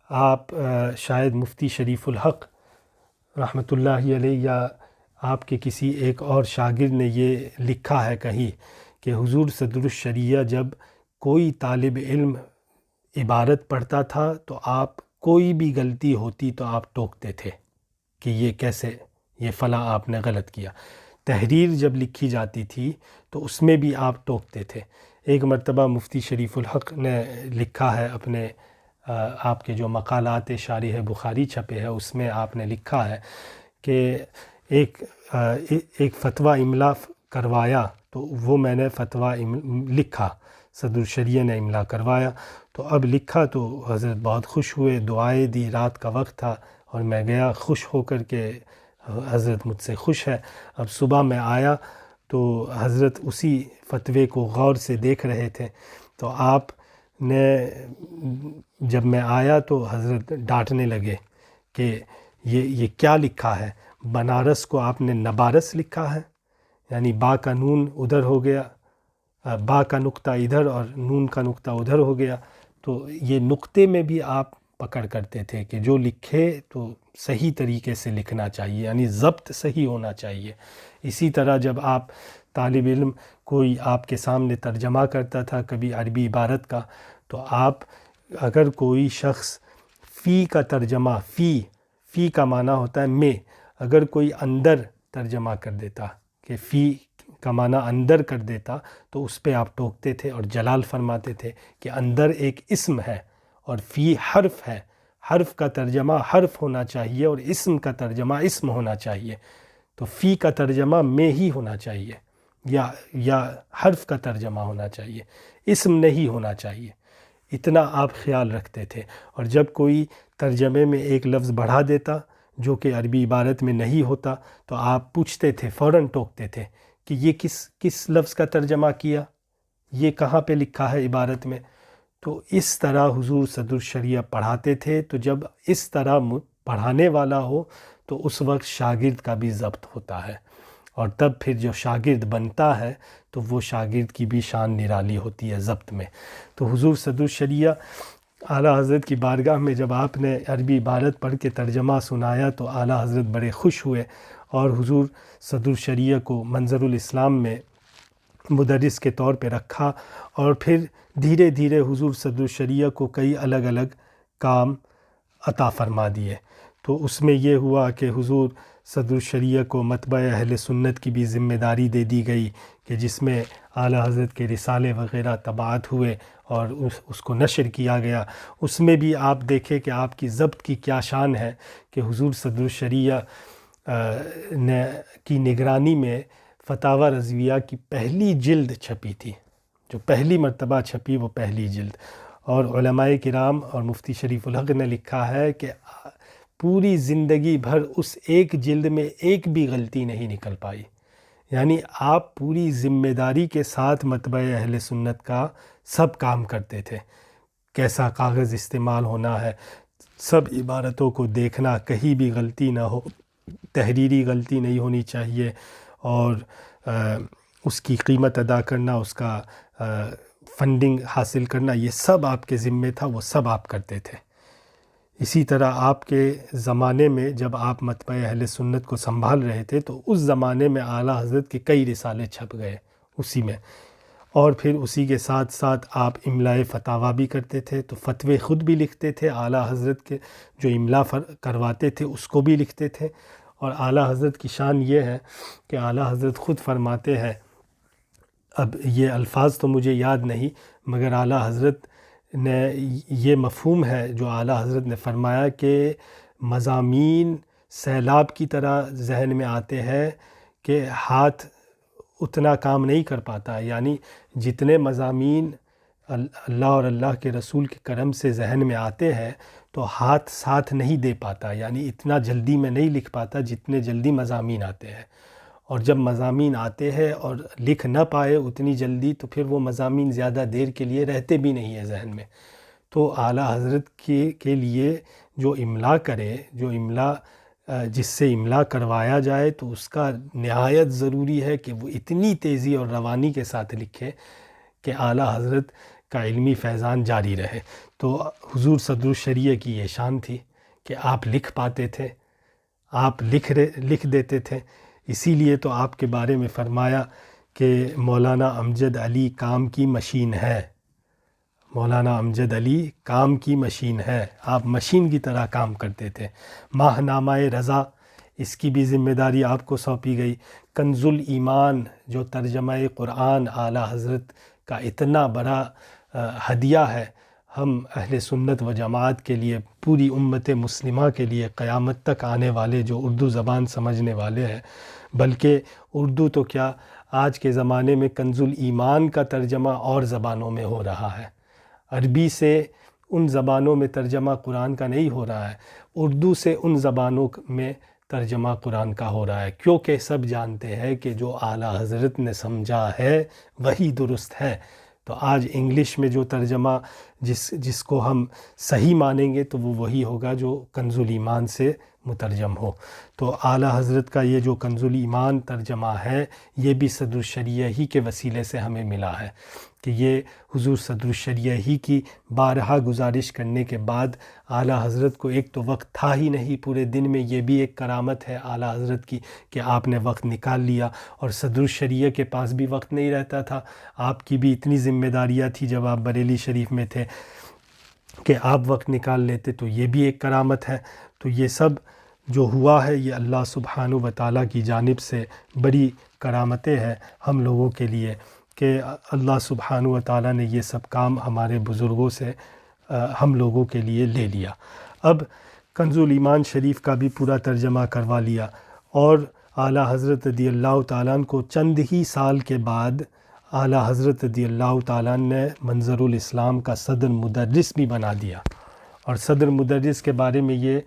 آپ شاید مفتی شریف الحق رحمۃ اللہ علیہ یا آپ کے کسی ایک اور شاگرد نے یہ لکھا ہے کہیں کہ حضور صدر الشریعہ جب کوئی طالب علم عبارت پڑھتا تھا تو آپ کوئی بھی غلطی ہوتی تو آپ ٹوکتے تھے کہ یہ کیسے، یہ فلاں آپ نے غلط کیا. تحریر جب لکھی جاتی تھی تو اس میں بھی آپ ٹوکتے تھے. ایک مرتبہ مفتی شریف الحق نے لکھا ہے اپنے آپ کے جو مقالات شارح بخاری چھپے ہیں اس میں آپ نے لکھا ہے کہ ایک فتویٰ املا کروایا تو وہ میں نے فتویٰ لکھا، صدر الشریعہ نے املا کروایا. تو اب لکھا تو حضرت بہت خوش ہوئے، دعائیں دی، رات کا وقت تھا اور میں گیا خوش ہو کر کے حضرت مجھ سے خوش ہے. اب صبح میں آیا تو حضرت اسی فتوے کو غور سے دیکھ رہے تھے. تو آپ نے جب میں آیا تو حضرت ڈانٹنے لگے کہ یہ کیا لکھا ہے، بنارس کو آپ نے نبارس لکھا ہے، یعنی با کا نون ادھر ہو گیا، با کا نقطہ ادھر اور نون کا نقطہ ادھر ہو گیا. تو یہ نقطے میں بھی آپ پکڑ کرتے تھے کہ جو لکھے تو صحیح طریقے سے لکھنا چاہیے، یعنی ضبط صحیح ہونا چاہیے. اسی طرح جب آپ طالب علم کوئی آپ کے سامنے ترجمہ کرتا تھا کبھی عربی عبارت کا تو آپ اگر کوئی شخص فی کا ترجمہ، فی کا معنی ہوتا ہے میں، اگر کوئی اندر ترجمہ کر دیتا کہ فی کا معنی اندر کر دیتا تو اس پہ آپ ٹوکتے تھے اور جلال فرماتے تھے کہ اندر ایک اسم ہے اور فی حرف ہے، حرف کا ترجمہ حرف ہونا چاہیے اور اسم کا ترجمہ اسم ہونا چاہیے. تو فی کا ترجمہ میں ہی ہونا چاہیے یا حرف کا ترجمہ ہونا چاہیے، اسم نہیں ہونا چاہیے. اتنا آپ خیال رکھتے تھے. اور جب کوئی ترجمے میں ایک لفظ بڑھا دیتا جو کہ عربی عبارت میں نہیں ہوتا تو آپ پوچھتے تھے، فوراً ٹوکتے تھے کہ یہ کس لفظ کا ترجمہ کیا، یہ کہاں پہ لکھا ہے عبارت میں. تو اس طرح حضور صدر الشریعہ پڑھاتے تھے. تو جب اس طرح پڑھانے والا ہو تو اس وقت شاگرد کا بھی ضبط ہوتا ہے اور تب پھر جو شاگرد بنتا ہے تو وہ شاگرد کی بھی شان نرالی ہوتی ہے ضبط میں. تو حضور صدر الشریعہ اعلیٰ حضرت کی بارگاہ میں جب آپ نے عربی عبارت پڑھ کے ترجمہ سنایا تو اعلیٰ حضرت بڑے خوش ہوئے اور حضور صدر الشریعہ کو منظر الاسلام میں مدرس کے طور پہ رکھا. اور پھر دھیرے دھیرے حضور صدر الشریعہ کو کئی الگ الگ کام عطا فرما دیے. تو اس میں یہ ہوا کہ حضور صدر الشریعہ کو مطبع اہل سنت کی بھی ذمہ داری دے دی گئی کہ جس میں اعلیٰ حضرت کے رسالے وغیرہ طباعت ہوئے اور اس کو نشر کیا گیا. اس میں بھی آپ دیکھیں کہ آپ کی ضبط کی کیا شان ہے کہ حضور صدر الشریعہ کی نگرانی میں فتاوی رضویہ کی پہلی جلد چھپی تھی، جو پہلی مرتبہ چھپی وہ پہلی جلد. اور علماء کرام اور مفتی شریف الحق نے لکھا ہے کہ پوری زندگی بھر اس ایک جلد میں ایک بھی غلطی نہیں نکل پائی. یعنی آپ پوری ذمہ داری کے ساتھ مطبع اہل سنت کا سب کام کرتے تھے، کیسا کاغذ استعمال ہونا ہے، سب عبارتوں کو دیکھنا، کہیں بھی غلطی نہ ہو، تحریری غلطی نہیں ہونی چاہیے، اور اس کی قیمت ادا کرنا، اس کا فنڈنگ حاصل کرنا، یہ سب آپ کے ذمے تھا، وہ سب آپ کرتے تھے. اسی طرح آپ کے زمانے میں جب آپ مطبع اہل سنت کو سنبھال رہے تھے تو اس زمانے میں اعلیٰ حضرت کے کئی رسالے چھپ گئے اسی میں. اور پھر اسی کے ساتھ ساتھ آپ املائے فتاویٰ بھی کرتے تھے، تو فتوے خود بھی لکھتے تھے، اعلیٰ حضرت کے جو املا کرواتے تھے اس کو بھی لکھتے تھے۔ اور اعلیٰ حضرت کی شان یہ ہے کہ اعلیٰ حضرت خود فرماتے ہیں، اب یہ الفاظ تو مجھے یاد نہیں، مگر اعلیٰ حضرت نے یہ مفہوم ہے جو اعلیٰ حضرت نے فرمایا کہ مضامین سیلاب کی طرح ذہن میں آتے ہیں کہ ہاتھ اتنا کام نہیں کر پاتا، یعنی جتنے مضامین اللہ اور اللہ کے رسول کے کرم سے ذہن میں آتے ہیں تو ہاتھ ساتھ نہیں دے پاتا، یعنی اتنا جلدی میں نہیں لکھ پاتا جتنے جلدی مضامین آتے ہیں۔ اور جب مضامین آتے ہیں اور لکھ نہ پائے اتنی جلدی تو پھر وہ مضامین زیادہ دیر کے لیے رہتے بھی نہیں ہیں ذہن میں۔ تو اعلیٰ حضرت کے لیے جو املا کرے، جو املا جس سے املا کروایا جائے، تو اس کا نہایت ضروری ہے کہ وہ اتنی تیزی اور روانی کے ساتھ لکھے کہ اعلیٰ حضرت کا علمی فیضان جاری رہے۔ تو حضور صدر الشریعہ کی یہ شان تھی کہ آپ لکھ پاتے تھے، آپ لکھ دیتے تھے۔ اسی لیے تو آپ کے بارے میں فرمایا کہ مولانا امجد علی کام کی مشین ہے، مولانا امجد علی کام کی مشین ہے، آپ مشین کی طرح کام کرتے تھے۔ ماہ نامہ رضا، اس کی بھی ذمہ داری آپ کو سونپی گئی۔ کنز الایمان جو ترجمہ قرآن اعلیٰ حضرت کا اتنا بڑا ہدیہ ہے، ہم اہل سنت و جماعت کے لیے، پوری امت مسلمہ کے لیے، قیامت تک آنے والے جو اردو زبان سمجھنے والے ہیں، بلکہ اردو تو کیا آج کے زمانے میں کنز الایمان کا ترجمہ اور زبانوں میں ہو رہا ہے۔ عربی سے ان زبانوں میں ترجمہ قرآن کا نہیں ہو رہا ہے، اردو سے ان زبانوں میں ترجمہ قرآن کا ہو رہا ہے، کیونکہ سب جانتے ہیں کہ جو اعلیٰ حضرت نے سمجھا ہے وہی درست ہے۔ تو آج انگلش میں جو ترجمہ جس کو ہم صحیح مانیں گے تو وہ وہی ہوگا جو کنز الایمان سے مترجم ہو۔ تو اعلیٰ حضرت کا یہ جو کنز الایمان ترجمہ ہے، یہ بھی صدر الشریعہ ہی کے وسیلے سے ہمیں ملا ہے، کہ یہ حضور صدر الشریعہ ہی کی بارہا گزارش کرنے کے بعد اعلیٰ حضرت کو ایک تو وقت تھا ہی نہیں پورے دن میں، یہ بھی ایک کرامت ہے اعلیٰ حضرت کی کہ آپ نے وقت نکال لیا، اور صدر الشریعہ کے پاس بھی وقت نہیں رہتا تھا، آپ کی بھی اتنی ذمہ داریاں تھی جب آپ بریلی شریف میں تھے کہ آپ وقت نکال لیتے، تو یہ بھی ایک کرامت ہے۔ تو یہ سب جو ہوا ہے یہ اللہ سبحانہ و تعالیٰ کی جانب سے بڑی کرامتیں ہیں ہم لوگوں کے لیے، کہ اللہ سبحانہ و تعالیٰ نے یہ سب کام ہمارے بزرگوں سے ہم لوگوں کے لیے لے لیا۔ اب کنز الایمان شریف کا بھی پورا ترجمہ کروا لیا، اور اعلیٰ حضرت رضی اللہ تعالیٰ عنہ کو چند ہی سال کے بعد اعلیٰ حضرت رضی اللہ تعالیٰ عنہ نے منظر الاسلام کا صدر مدرس بھی بنا دیا۔ اور صدر مدرس کے بارے میں یہ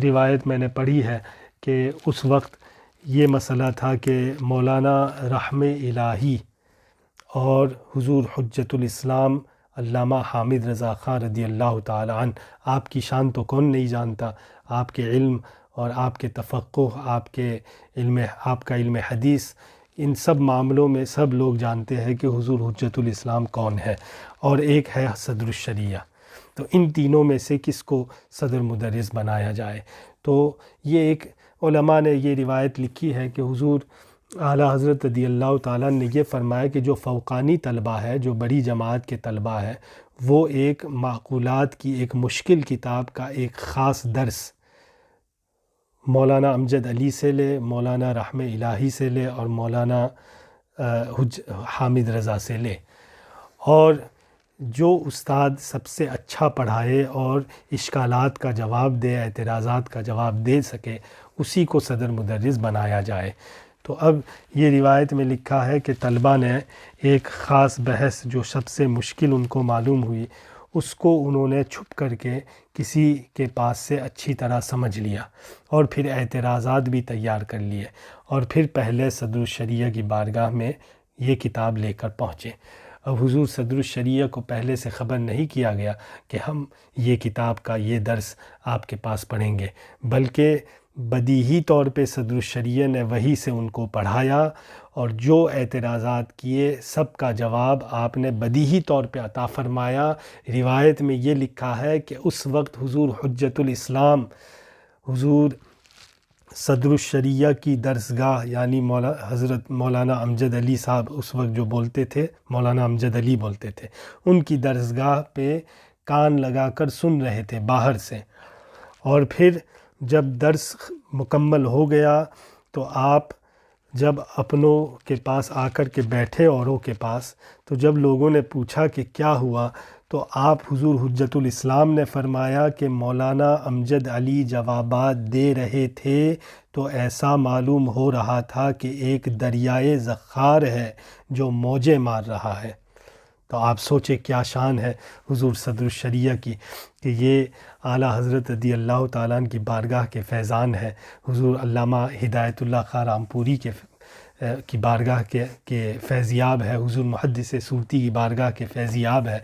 روایت میں نے پڑھی ہے کہ اس وقت یہ مسئلہ تھا کہ مولانا رحمہ الہی اور حضور حجت الاسلام علامہ حامد رضا خان رضی اللہ تعالی عنہ، آپ کی شان تو کون نہیں جانتا، آپ کے علم اور آپ کے تفقہ، آپ کا علم حدیث، ان سب معاملوں میں سب لوگ جانتے ہیں کہ حضور حجت الاسلام کون ہے، اور ایک ہے صدر الشریعہ۔ تو ان تینوں میں سے کس کو صدر مدرس بنایا جائے؟ تو یہ ایک علماء نے یہ روایت لکھی ہے کہ حضور اعلیٰ حضرت رضی اللہ تعالیٰ نے یہ فرمایا کہ جو فوقانی طلبہ ہے، جو بڑی جماعت کے طلبہ ہے، وہ ایک معقولات کی ایک مشکل کتاب کا ایک خاص درس مولانا امجد علی سے لے، مولانا رحمہ الہی سے لے، اور مولانا حامد رضا سے لے، اور جو استاد سب سے اچھا پڑھائے اور اشکالات کا جواب دے، اعتراضات کا جواب دے سکے، اسی کو صدر مدرس بنایا جائے۔ تو اب یہ روایت میں لکھا ہے کہ طلبہ نے ایک خاص بحث جو سب سے مشکل ان کو معلوم ہوئی، اس کو انہوں نے چھپ کر کے کسی کے پاس سے اچھی طرح سمجھ لیا، اور پھر اعتراضات بھی تیار کر لیے، اور پھر پہلے صدر الشریعہ کی بارگاہ میں یہ کتاب لے کر پہنچے۔ اب حضور صدر الشریعہ کو پہلے سے خبر نہیں کیا گیا کہ ہم یہ کتاب کا یہ درس آپ کے پاس پڑھیں گے، بلکہ بدیہی طور پہ صدر الشریعہ نے وہی سے ان کو پڑھایا، اور جو اعتراضات کیے سب کا جواب آپ نے بدیہی طور پہ عطا فرمایا۔ روایت میں یہ لکھا ہے کہ اس وقت حضور حجت الاسلام، حضور صدر الشریعہ کی درسگاہ یعنی حضرت مولانا امجد علی صاحب اس وقت جو بولتے تھے، مولانا امجد علی بولتے تھے، ان کی درسگاہ پہ کان لگا کر سن رہے تھے باہر سے۔ اور پھر جب درس مکمل ہو گیا تو آپ جب اپنوں کے پاس آ کر کے بیٹھے اوروں کے پاس، تو جب لوگوں نے پوچھا کہ کیا ہوا، تو آپ حضور حجت الاسلام نے فرمایا کہ مولانا امجد علی جوابات دے رہے تھے تو ایسا معلوم ہو رہا تھا کہ ایک دریائے ذخار ہے جو موجیں مار رہا ہے۔ تو آپ سوچیں کیا شان ہے حضور صدر الشریعہ کی، کہ یہ اعلیٰ حضرت رضی اللہ تعالیٰ عنہ کی بارگاہ کے فیضان ہے، حضور علامہ ہدایت اللہ خان رامپوری کی بارگاہ کے فیضیاب ہے، حضور محدث صوتی کی بارگاہ کے فیضیاب ہے،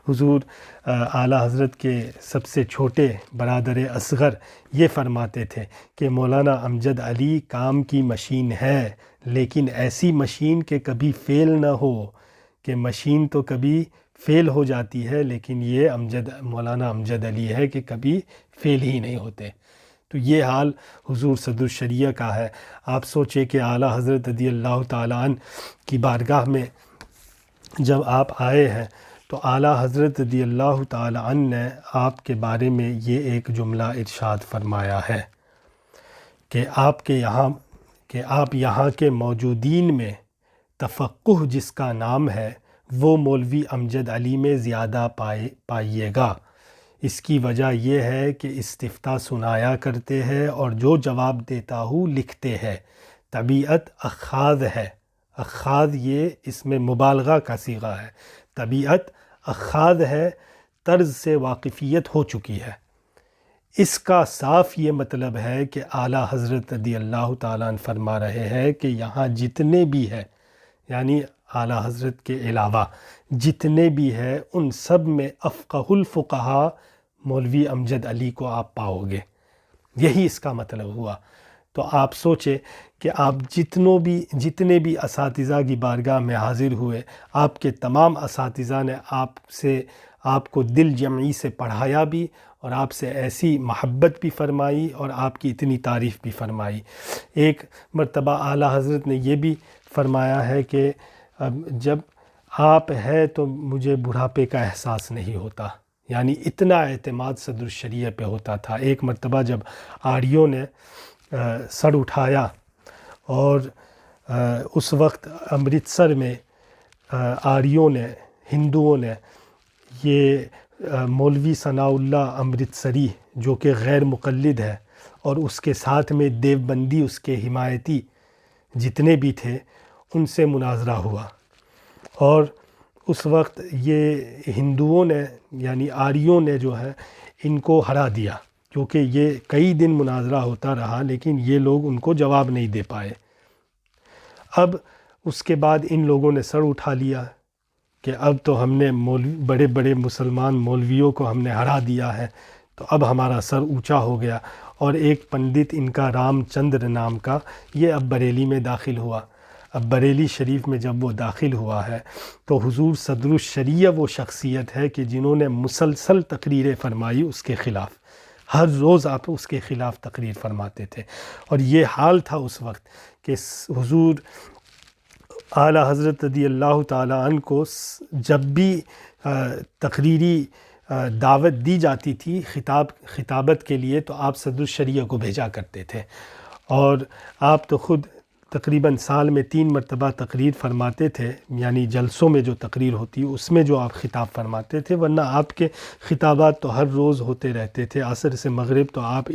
حضور اعلیٰ حضرت کے سب سے چھوٹے برادر اصغر یہ فرماتے تھے کہ مولانا امجد علی کام کی مشین ہے، لیکن ایسی مشین کہ کبھی فیل نہ ہو، کہ مشین تو کبھی فیل ہو جاتی ہے لیکن یہ مولانا امجد علی ہے کہ کبھی فیل ہی نہیں ہوتے۔ تو یہ حال حضور صدر الشریعہ کا ہے۔ آپ سوچیں کہ اعلیٰ حضرت رضی اللہ تعالیٰ عنہ کی بارگاہ میں جب آپ آئے ہیں تو اعلیٰ حضرت رضی اللہ تعالیٰ عنہ نے آپ کے بارے میں یہ ایک جملہ ارشاد فرمایا ہے کہ آپ یہاں کے موجودین میں تفقہ جس کا نام ہے وہ مولوی امجد علی میں زیادہ پائیے گا۔ اس کی وجہ یہ ہے کہ استفتاء سنایا کرتے ہیں اور جو جواب دیتا ہوں لکھتے ہیں۔ طبیعت اخاذ ہے، اخاذ یہ اس میں مبالغہ کا صیغہ ہے، طبیعت اخاذ ہے، طرز سے واقفیت ہو چکی ہے۔ اس کا صاف یہ مطلب ہے کہ اعلیٰ حضرت رضی اللہ تعالیٰ عنہ فرما رہے ہیں کہ یہاں جتنے بھی ہیں، یعنی اعلیٰ حضرت کے علاوہ جتنے بھی ہیں، ان سب میں افقہ الفقہاء مولوی امجد علی کو آپ پاؤ گے۔ یہی اس کا مطلب ہوا۔ تو آپ سوچیں کہ آپ جتنے بھی اساتذہ کی بارگاہ میں حاضر ہوئے، آپ کے تمام اساتذہ نے آپ کو دل جمعی سے پڑھایا بھی اور آپ سے ایسی محبت بھی فرمائی اور آپ کی اتنی تعریف بھی فرمائی۔ ایک مرتبہ اعلیٰ حضرت نے یہ بھی فرمایا ہے کہ جب آپ ہے تو مجھے بڑھاپے کا احساس نہیں ہوتا، یعنی اتنا اعتماد صدر الشریعہ پہ ہوتا تھا۔ ایک مرتبہ جب آریوں نے سر اٹھایا اور اس وقت امرتسر میں آریوں نے، ہندوؤں نے، یہ مولوی ثناء اللہ امرتسری جو کہ غیر مقلد ہے اور اس کے ساتھ میں دیوبندی اس کے حمایتی جتنے بھی تھے، ان سے مناظرہ ہوا اور اس وقت یہ ہندوؤں نے یعنی آریوں نے جو ہے ان کو ہرا دیا، کیونکہ یہ کئی دن مناظرہ ہوتا رہا لیکن یہ لوگ ان کو جواب نہیں دے پائے۔ اب اس کے بعد ان لوگوں نے سر اٹھا لیا کہ اب تو ہم نے بڑے بڑے مسلمان مولویوں کو ہم نے ہرا دیا ہے، تو اب ہمارا سر اونچا ہو گیا۔ اور ایک پنڈت ان کا رام چندر نام کا، یہ اب بریلی میں داخل ہوا۔ اب بریلی شریف میں جب وہ داخل ہوا ہے تو حضور صدر الشریعہ وہ شخصیت ہے کہ جنہوں نے مسلسل تقریریں فرمائی اس کے خلاف، ہر روز آپ اس کے خلاف تقریر فرماتے تھے۔ اور یہ حال تھا اس وقت کہ حضور اعلیٰ حضرت رضی اللہ تعالیٰ عنہ کو جب بھی تقریری دعوت دی جاتی تھی خطابت کے لیے تو آپ صدر الشریعہ کو بھیجا کرتے تھے، اور آپ تو خود تقریباً سال میں 3 مرتبہ تقریر فرماتے تھے، یعنی جلسوں میں جو تقریر ہوتی اس میں جو آپ خطاب فرماتے تھے، ورنہ آپ کے خطابات تو ہر روز ہوتے رہتے تھے۔ عصر سے مغرب تو آپ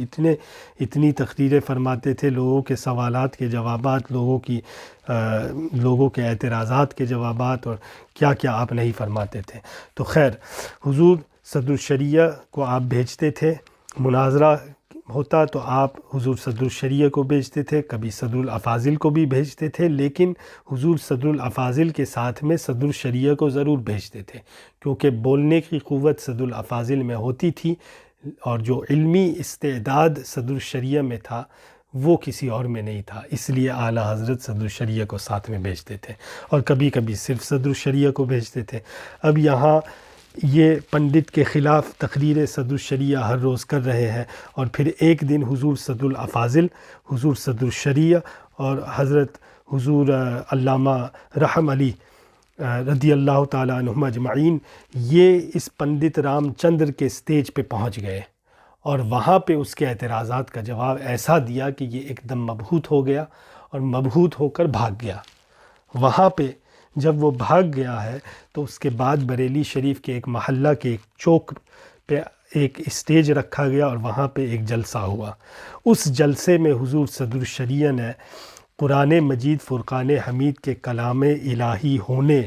اتنی تقریریں فرماتے تھے، لوگوں کے سوالات کے جوابات، لوگوں کے اعتراضات کے جوابات، اور کیا کیا آپ نہیں فرماتے تھے۔ تو خیر، حضور صدر الشریعہ کو آپ بھیجتے تھے، مناظرہ ہوتا تو آپ حضور صدر الشریعہ کو بھیجتے تھے، کبھی صدر الافاضل کو بھی بھیجتے تھے، لیکن حضور صدر الافاضل کے ساتھ میں صدر الشریعہ کو ضرور بھیجتے تھے، کیونکہ بولنے کی قوت صدر الافاضل میں ہوتی تھی اور جو علمی استعداد صدر الشریعہ میں تھا وہ کسی اور میں نہیں تھا، اس لیے اعلیٰ حضرت صدر الشریعہ کو ساتھ میں بھیجتے تھے، اور کبھی کبھی صرف صدر الشریعہ کو بھیجتے تھے۔ اب یہاں یہ پنڈت کے خلاف تقریر صدر الشریعہ ہر روز کر رہے ہیں، اور پھر ایک دن حضور صدر الافاضل، حضور صدر الشریعہ اور حضرت حضور علامہ رحم علی رضی اللہ تعالیٰ عنہم اجمعین یہ اس پنڈت رام چندر کے سٹیج پہ پہنچ گئے، اور وہاں پہ اس کے اعتراضات کا جواب ایسا دیا کہ یہ ایک دم مبہوت ہو گیا اور مبہوت ہو کر بھاگ گیا۔ وہاں پہ جب وہ بھاگ گیا ہے تو اس کے بعد بریلی شریف کے ایک محلہ کے ایک چوک پہ ایک اسٹیج رکھا گیا اور وہاں پہ ایک جلسہ ہوا۔ اس جلسے میں حضور صدر الشریعہ نے قرآن مجید فرقان حمید کے کلام الہی ہونے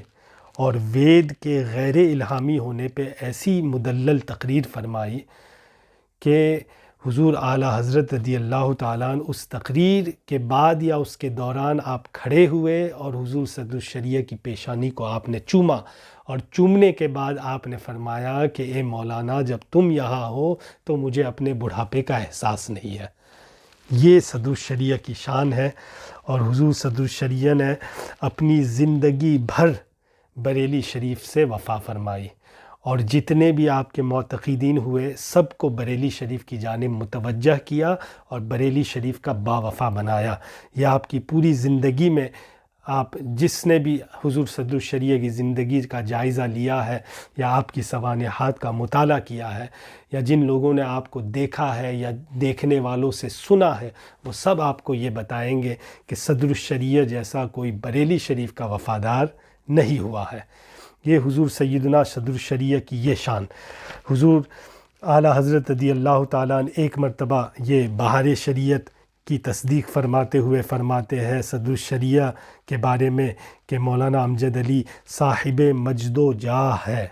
اور وید کے غیر الہامی ہونے پہ ایسی مدلل تقریر فرمائی کہ حضور اعلیٰ حضرت رضی اللہ تعالیٰ عنہ اس تقریر کے بعد یا اس کے دوران آپ کھڑے ہوئے اور حضور صدر الشریعہ کی پیشانی کو آپ نے چوما، اور چومنے کے بعد آپ نے فرمایا کہ اے مولانا جب تم یہاں ہو تو مجھے اپنے بڑھاپے کا احساس نہیں ہے۔ یہ صدر الشریعہ کی شان ہے، اور حضور صدر الشریعہ نے اپنی زندگی بھر بریلی شریف سے وفا فرمائی، اور جتنے بھی آپ کے معتقدین ہوئے سب کو بریلی شریف کی جانب متوجہ کیا اور بریلی شریف کا باوفا بنایا۔ یہ آپ کی پوری زندگی میں آپ جس نے بھی حضور صدر الشریعہ کی زندگی کا جائزہ لیا ہے یا آپ کی سوانحات کا مطالعہ کیا ہے یا جن لوگوں نے آپ کو دیکھا ہے یا دیکھنے والوں سے سنا ہے، وہ سب آپ کو یہ بتائیں گے کہ صدر الشریعہ جیسا کوئی بریلی شریف کا وفادار نہیں ہوا ہے۔ یہ حضور سیدنا صدر الشریعہ کی یہ شان۔ حضور اعلیٰ حضرت رضی اللہ تعالیٰ عنہ ایک مرتبہ یہ بہار شریعت کی تصدیق فرماتے ہوئے فرماتے ہیں صدر الشریعہ کے بارے میں کہ مولانا امجد علی صاحب مجد و جاہ ہے،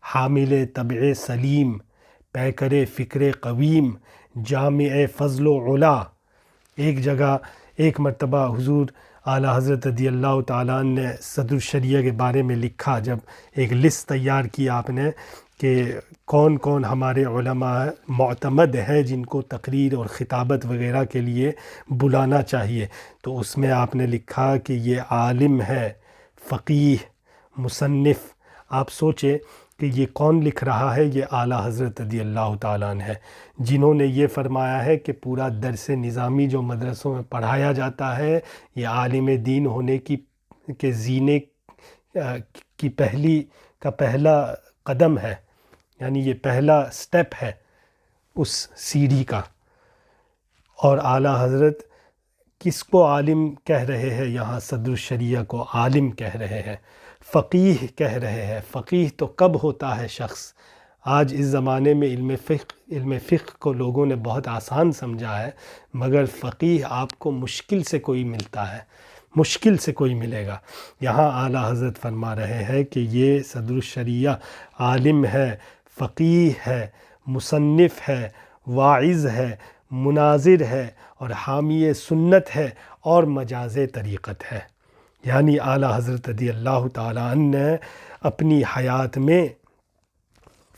حامل طبع سلیم، پیکر فکر قویم، جامع فضل و علا۔ ایک جگہ ایک مرتبہ حضور اعلیٰ حضرت رضی اللہ تعالیٰ عنہ نے صدر الشریعہ کے بارے میں لکھا، جب ایک لسٹ تیار کی آپ نے کہ کون کون ہمارے علماء معتمد ہیں جن کو تقریر اور خطابت وغیرہ کے لیے بلانا چاہیے، تو اس میں آپ نے لکھا کہ یہ عالم ہے، فقیہ، مصنف۔ آپ سوچیں کہ یہ کون لکھ رہا ہے؟ یہ اعلیٰ حضرت رضی اللہ تعالیٰ عنہ ہے، جنہوں نے یہ فرمایا ہے کہ پورا درس نظامی جو مدرسوں میں پڑھایا جاتا ہے یہ عالم دین ہونے کے زینے کی پہلا قدم ہے، یعنی یہ پہلا سٹیپ ہے اس سیڑھی کا۔ اور اعلیٰ حضرت کس کو عالم کہہ رہے ہیں؟ یہاں صدر الشریعہ کو عالم کہہ رہے ہیں، فقیہ کہہ رہے ہیں۔ فقیہ تو کب ہوتا ہے شخص؟ آج اس زمانے میں علم فقہ کو لوگوں نے بہت آسان سمجھا ہے، مگر فقیہ آپ کو مشکل سے کوئی ملتا ہے، مشکل سے کوئی ملے گا۔ یہاں اعلیٰ حضرت فرما رہے ہیں کہ یہ صدر الشریعہ عالم ہے، فقیہ ہے، مصنف ہے، واعظ ہے، مناظر ہے اور حامی سنت ہے اور مجاز طریقت ہے۔ یعنی اعلیٰ حضرت رضی اللہ تعالیٰ عنہ نے اپنی حیات میں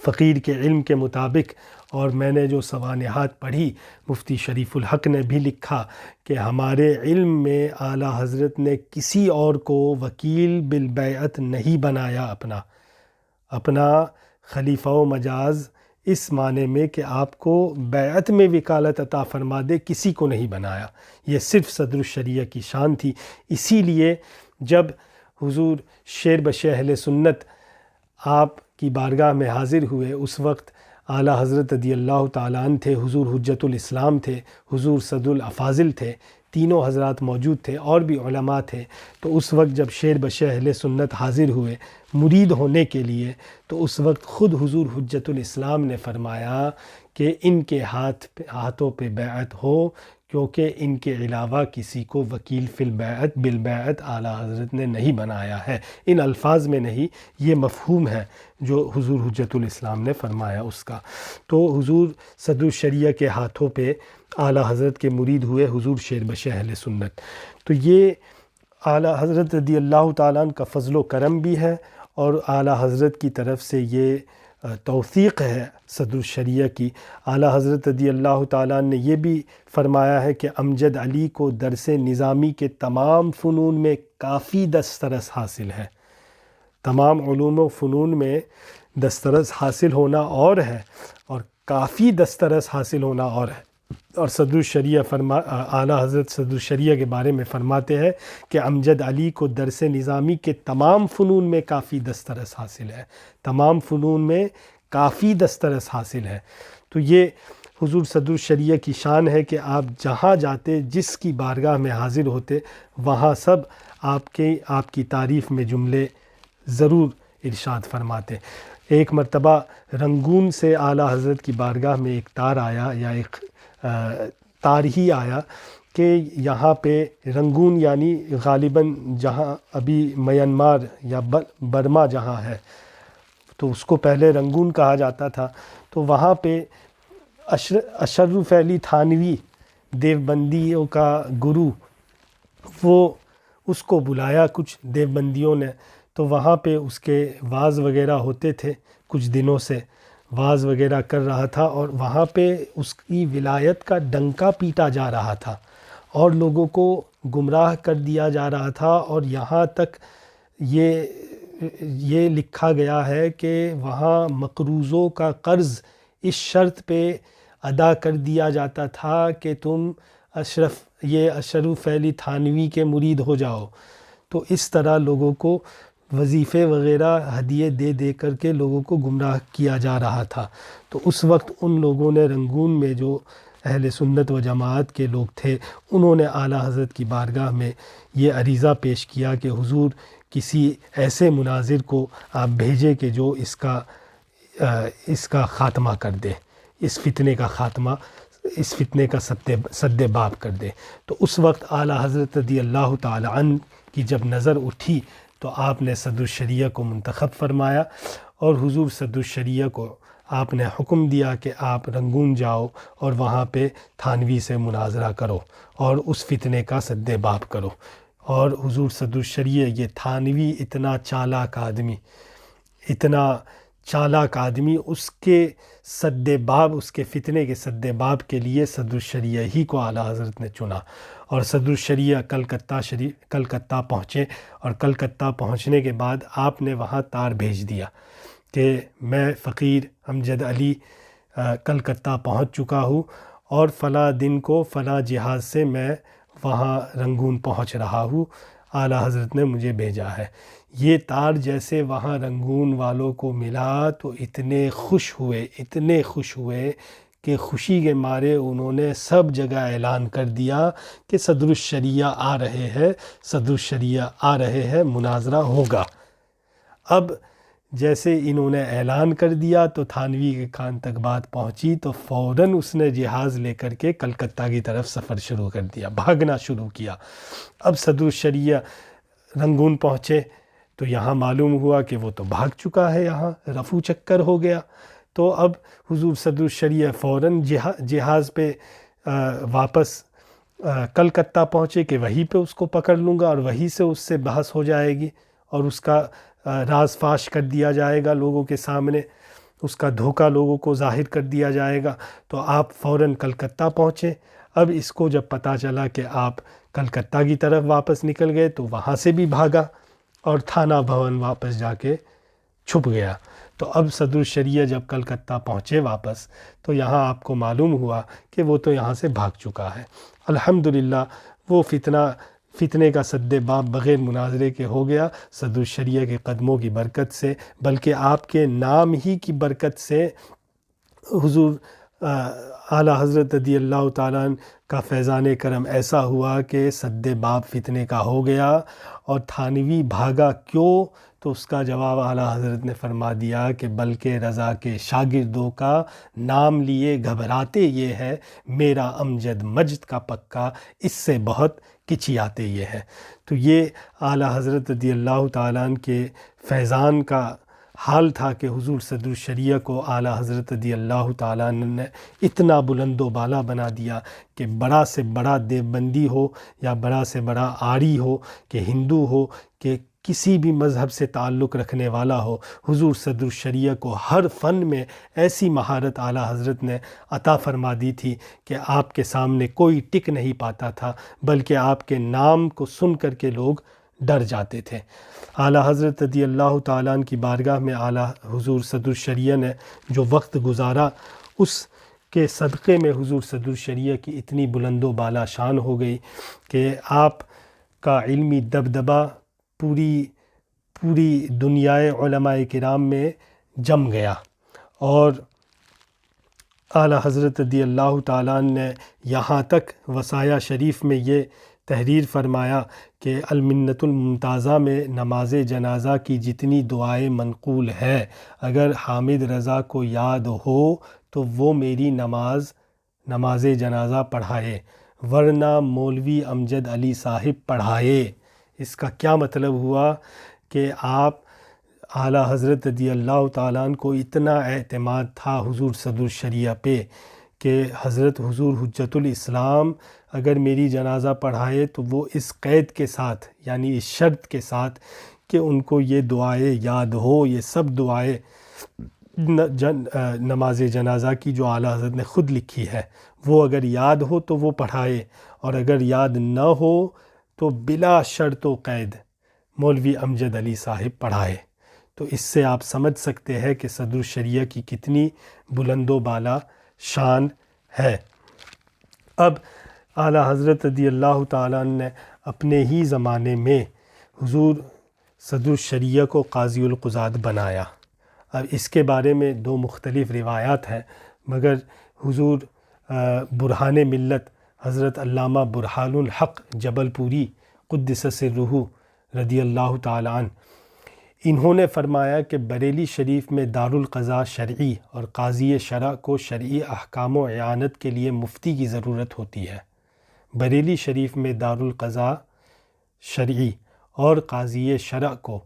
فقیر کے علم کے مطابق، اور میں نے جو سوانحات پڑھی مفتی شریف الحق نے بھی لکھا کہ ہمارے علم میں اعلیٰ حضرت نے کسی اور کو وکیل بالبیعت نہیں بنایا، اپنا خلیفہ و مجاز اس معنی میں کہ آپ کو بیعت میں وکالت عطا فرما دے، کسی کو نہیں بنایا۔ یہ صرف صدر الشریعہ کی شان تھی۔ اسی لیے جب حضور شیر بشیر اہل سنت آپ کی بارگاہ میں حاضر ہوئے، اس وقت اعلیٰ حضرت رضی اللہ تعالیٰ عنہ تھے، حضور حجت الاسلام تھے، حضور صدر الافاضل تھے، تینوں حضرات موجود تھے اور بھی علماء تھے۔ تو اس وقت جب شیر بشیر اہل سنت حاضر ہوئے مرید ہونے کے لیے، تو اس وقت خود حضور حجت الاسلام نے فرمایا کہ ان کے ہاتھوں پہ بیعت ہو، کیونکہ ان کے علاوہ کسی کو وکیل فی البیعت بالبیعت اعلیٰ حضرت نے نہیں بنایا ہے۔ ان الفاظ میں نہیں، یہ مفہوم ہے جو حضور حجت الاسلام نے فرمایا اس کا۔ تو حضور صدر الشریعہ کے ہاتھوں پہ اعلیٰ حضرت کے مرید ہوئے حضور شیر بشیر اہل سنت۔ تو یہ اعلیٰ حضرت رضی اللہ تعالیٰ عنہ کا فضل و کرم بھی ہے، اور اعلیٰ حضرت کی طرف سے یہ توثیق ہے صدر الشریعہ کی۔ اعلیٰ حضرت رضی اللہ تعالیٰ عنہ نے یہ بھی فرمایا ہے کہ امجد علی کو درس نظامی کے تمام فنون میں کافی دسترس حاصل ہے۔ تمام علوم و فنون میں دسترس حاصل ہونا اور ہے اور کافی دسترس حاصل ہونا اور ہے۔ اور صدر الشریعہ اعلیٰ حضرت صدر الشریعہ کے بارے میں فرماتے ہیں کہ امجد علی کو درس نظامی کے تمام فنون میں کافی دسترس حاصل ہے، تمام فنون میں کافی دسترس حاصل ہے۔ تو یہ حضور صدر الشریعہ کی شان ہے کہ آپ جہاں جاتے، جس کی بارگاہ میں حاضر ہوتے، وہاں سب آپ کی تعریف میں جملے ضرور ارشاد فرماتے۔ ایک مرتبہ رنگون سے اعلیٰ حضرت کی بارگاہ میں ایک تار آیا، یا ایک تار ہی آیا کہ یہاں پہ رنگون یعنی غالباً جہاں ابھی میانمار یا برما جہاں ہے، تو اس کو پہلے رنگون کہا جاتا تھا، تو وہاں پہ اشرف علی تھانوی دیوبندیوں کا گرو، وہ اس کو بلایا کچھ دیوبندیوں نے، تو وہاں پہ اس کے واعظ وغیرہ ہوتے تھے، کچھ دنوں سے واعظ وغیرہ کر رہا تھا، اور وہاں پہ اس کی ولایت کا ڈنکا پیٹا جا رہا تھا اور لوگوں کو گمراہ کر دیا جا رہا تھا، اور یہاں تک یہ لکھا گیا ہے کہ وہاں مقروضوں کا قرض اس شرط پہ ادا کر دیا جاتا تھا کہ تم اشرف علی تھانوی کے مرید ہو جاؤ۔ تو اس طرح لوگوں کو وظیفے وغیرہ ہدیے دے دے کر کے لوگوں کو گمراہ کیا جا رہا تھا۔ تو اس وقت ان لوگوں نے رنگون میں جو اہل سنت و جماعت کے لوگ تھے، انہوں نے اعلیٰ حضرت کی بارگاہ میں یہ عریضہ پیش کیا کہ حضور کسی ایسے مناظر کو آپ بھیجیں کہ جو اس کا خاتمہ کر دے، اس فتنے کا خاتمہ، اس فتنے کا سد باب کر دے۔ تو اس وقت اعلیٰ حضرت رضی اللہ تعالی عنہ کی جب نظر اٹھی تو آپ نے صدر الشریعہ کو منتخب فرمایا، اور حضور صدر الشریعہ کو آپ نے حکم دیا کہ آپ رنگون جاؤ اور وہاں پہ تھانوی سے مناظرہ کرو اور اس فتنے کا سد باب کرو۔ اور حضور صدر الشریعہ، یہ تھانوی اتنا چالاک آدمی، اس کے سد باب، اس کے فتنے کے سد باب کے لیے صدر الشریعہ ہی کو اعلیٰ حضرت نے چنا۔ اور صدر الشریعہ کلکتہ پہنچے، اور کلکتہ پہنچنے کے بعد آپ نے وہاں تار بھیج دیا کہ میں فقیر امجد علی کلکتہ پہنچ چکا ہوں، اور فلاں دن کو فلاں جہاز سے میں وہاں رنگون پہنچ رہا ہوں، اعلیٰ حضرت نے مجھے بھیجا ہے۔ یہ تار جیسے وہاں رنگون والوں کو ملا تو اتنے خوش ہوئے کہ خوشی کے مارے انہوں نے سب جگہ اعلان کر دیا کہ صدر الشریعہ آ رہے ہیں، مناظرہ ہوگا۔ اب جیسے انہوں نے اعلان کر دیا تو تھانوی کے کان تک بات پہنچی، تو فوراً اس نے جہاز لے کر کے کلکتہ کی طرف سفر شروع کر دیا، بھاگنا شروع کیا۔ اب صدر الشریعہ رنگون پہنچے تو یہاں معلوم ہوا کہ وہ تو بھاگ چکا ہے، یہاں رفو چکر ہو گیا۔ تو اب حضور صدر الشریعہ فوراً جہاز پہ واپس کلکتہ پہنچے کہ وہیں پہ اس کو پکڑ لوں گا اور وہیں سے اس سے بحث ہو جائے گی اور اس کا راز فاش کر دیا جائے گا لوگوں کے سامنے، اس کا دھوکہ لوگوں کو ظاہر کر دیا جائے گا۔ تو آپ فوراً کلکتہ پہنچے۔ اب اس کو جب پتہ چلا کہ آپ کلکتہ کی طرف واپس نکل گئے تو وہاں سے بھی بھاگا اور تھانہ بھون واپس جا کے چھپ گیا۔ تو اب صدر الشریعہ جب کلکتہ پہنچے واپس تو یہاں آپ کو معلوم ہوا کہ وہ تو یہاں سے بھاگ چکا ہے۔ الحمدللہ وہ فتنے کا سد باب بغیر مناظرے کے ہو گیا، صدر الشریعہ کے قدموں کی برکت سے، بلکہ آپ کے نام ہی کی برکت سے حضور اعلیٰ حضرت رضی اللہ تعالیٰ عنہ کا فیضان کرم ایسا ہوا کہ سد باب فتنے کا ہو گیا۔ اور تھانوی بھاگا کیوں؟ تو اس کا جواب اعلیٰ حضرت نے فرما دیا کہ بلکہ رضا کے شاگردوں کا نام لیے گھبراتے یہ ہے، میرا امجد مجد کا پکا، اس سے بہت کچیاتے یہ ہے۔ تو یہ اعلیٰ حضرت رضی اللہ تعالیٰ عنہ کے فیضان کا حال تھا کہ حضور صدر الشریعہ کو اعلیٰ حضرت رضی اللہ تعالیٰ عنہ نے اتنا بلند و بالا بنا دیا کہ بڑا سے بڑا دیوبندی ہو یا بڑا سے بڑا آری ہو کہ ہندو ہو کہ کسی بھی مذہب سے تعلق رکھنے والا ہو، حضور صدر الشریعہ کو ہر فن میں ایسی مہارت اعلیٰ حضرت نے عطا فرما دی تھی کہ آپ کے سامنے کوئی ٹک نہیں پاتا تھا، بلکہ آپ کے نام کو سن کر کے لوگ ڈر جاتے تھے۔ اعلیٰ حضرت رضی اللہ تعالیٰ عنہ کی بارگاہ میں اعلیٰ حضور صدر الشریعہ نے جو وقت گزارا، اس کے صدقے میں حضور صدر الشریعہ کی اتنی بلند و بالا شان ہو گئی کہ آپ کا علمی دبدبہ پوری دنیائے علماء کرام میں جم گیا۔ اور اعلیٰ حضرت رضی اللہ تعالیٰ عنہ نے یہاں تک وصایا شریف میں یہ تحریر فرمایا کہ المنت الممتازہ میں نماز جنازہ کی جتنی دعائیں منقول ہے، اگر حامد رضا کو یاد ہو تو وہ میری نماز جنازہ پڑھائے، ورنہ مولوی امجد علی صاحب پڑھائے۔ اس کا کیا مطلب ہوا کہ آپ اعلیٰ حضرت رضی اللہ تعالیٰ عنہ کو اتنا اعتماد تھا حضور صدر الشریعہ پہ کہ حضرت حضور حجت الاسلام اگر میری جنازہ پڑھائے تو وہ اس قید کے ساتھ، یعنی اس شرط کے ساتھ کہ ان کو یہ دعائیں یاد ہو، یہ سب دعائیں نماز جنازہ کی جو اعلیٰ حضرت نے خود لکھی ہے، وہ اگر یاد ہو تو وہ پڑھائے، اور اگر یاد نہ ہو تو بلا شرط و قید مولوی امجد علی صاحب پڑھائے۔ تو اس سے آپ سمجھ سکتے ہیں کہ صدر الشریعہ کی کتنی بلند و بالا شان ہے۔ اب اعلیٰ حضرت رضی اللہ تعالیٰ عنہ نے اپنے ہی زمانے میں حضور صدر الشریعہ کو قاضی القضات بنایا۔ اب اس کے بارے میں دو مختلف روایات ہیں، مگر حضور برہان ملت حضرت علامہ برہان الحق جبل پوری قدس سرہ رضی اللہ تعالیٰ عنہ، انہوں نے فرمایا کہ بریلی شریف میں دارالقضاء شرعی اور قاضی شرع کو شرعی احکام و اعانت کے لیے مفتی کی ضرورت ہوتی ہے۔ بریلی شریف میں دارالقضاء شرعی اور قاضی شرع کو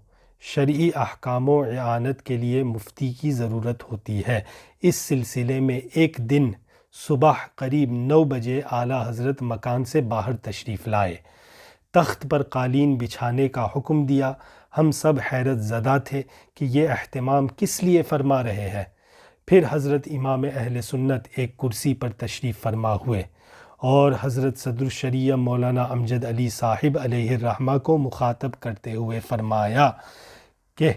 شرعی احکام و اعانت کے لیے مفتی کی ضرورت ہوتی ہے۔ اس سلسلے میں ایک دن صبح قریب 9 بجے اعلیٰ حضرت مکان سے باہر تشریف لائے، تخت پر قالین بچھانے کا حکم دیا۔ ہم سب حیرت زدہ تھے کہ یہ اہتمام کس لیے فرما رہے ہیں۔ پھر حضرت امام اہل سنت ایک کرسی پر تشریف فرما ہوئے اور حضرت صدر الشریعہ مولانا امجد علی صاحب علیہ الرحمہ کو مخاطب کرتے ہوئے فرمایا کہ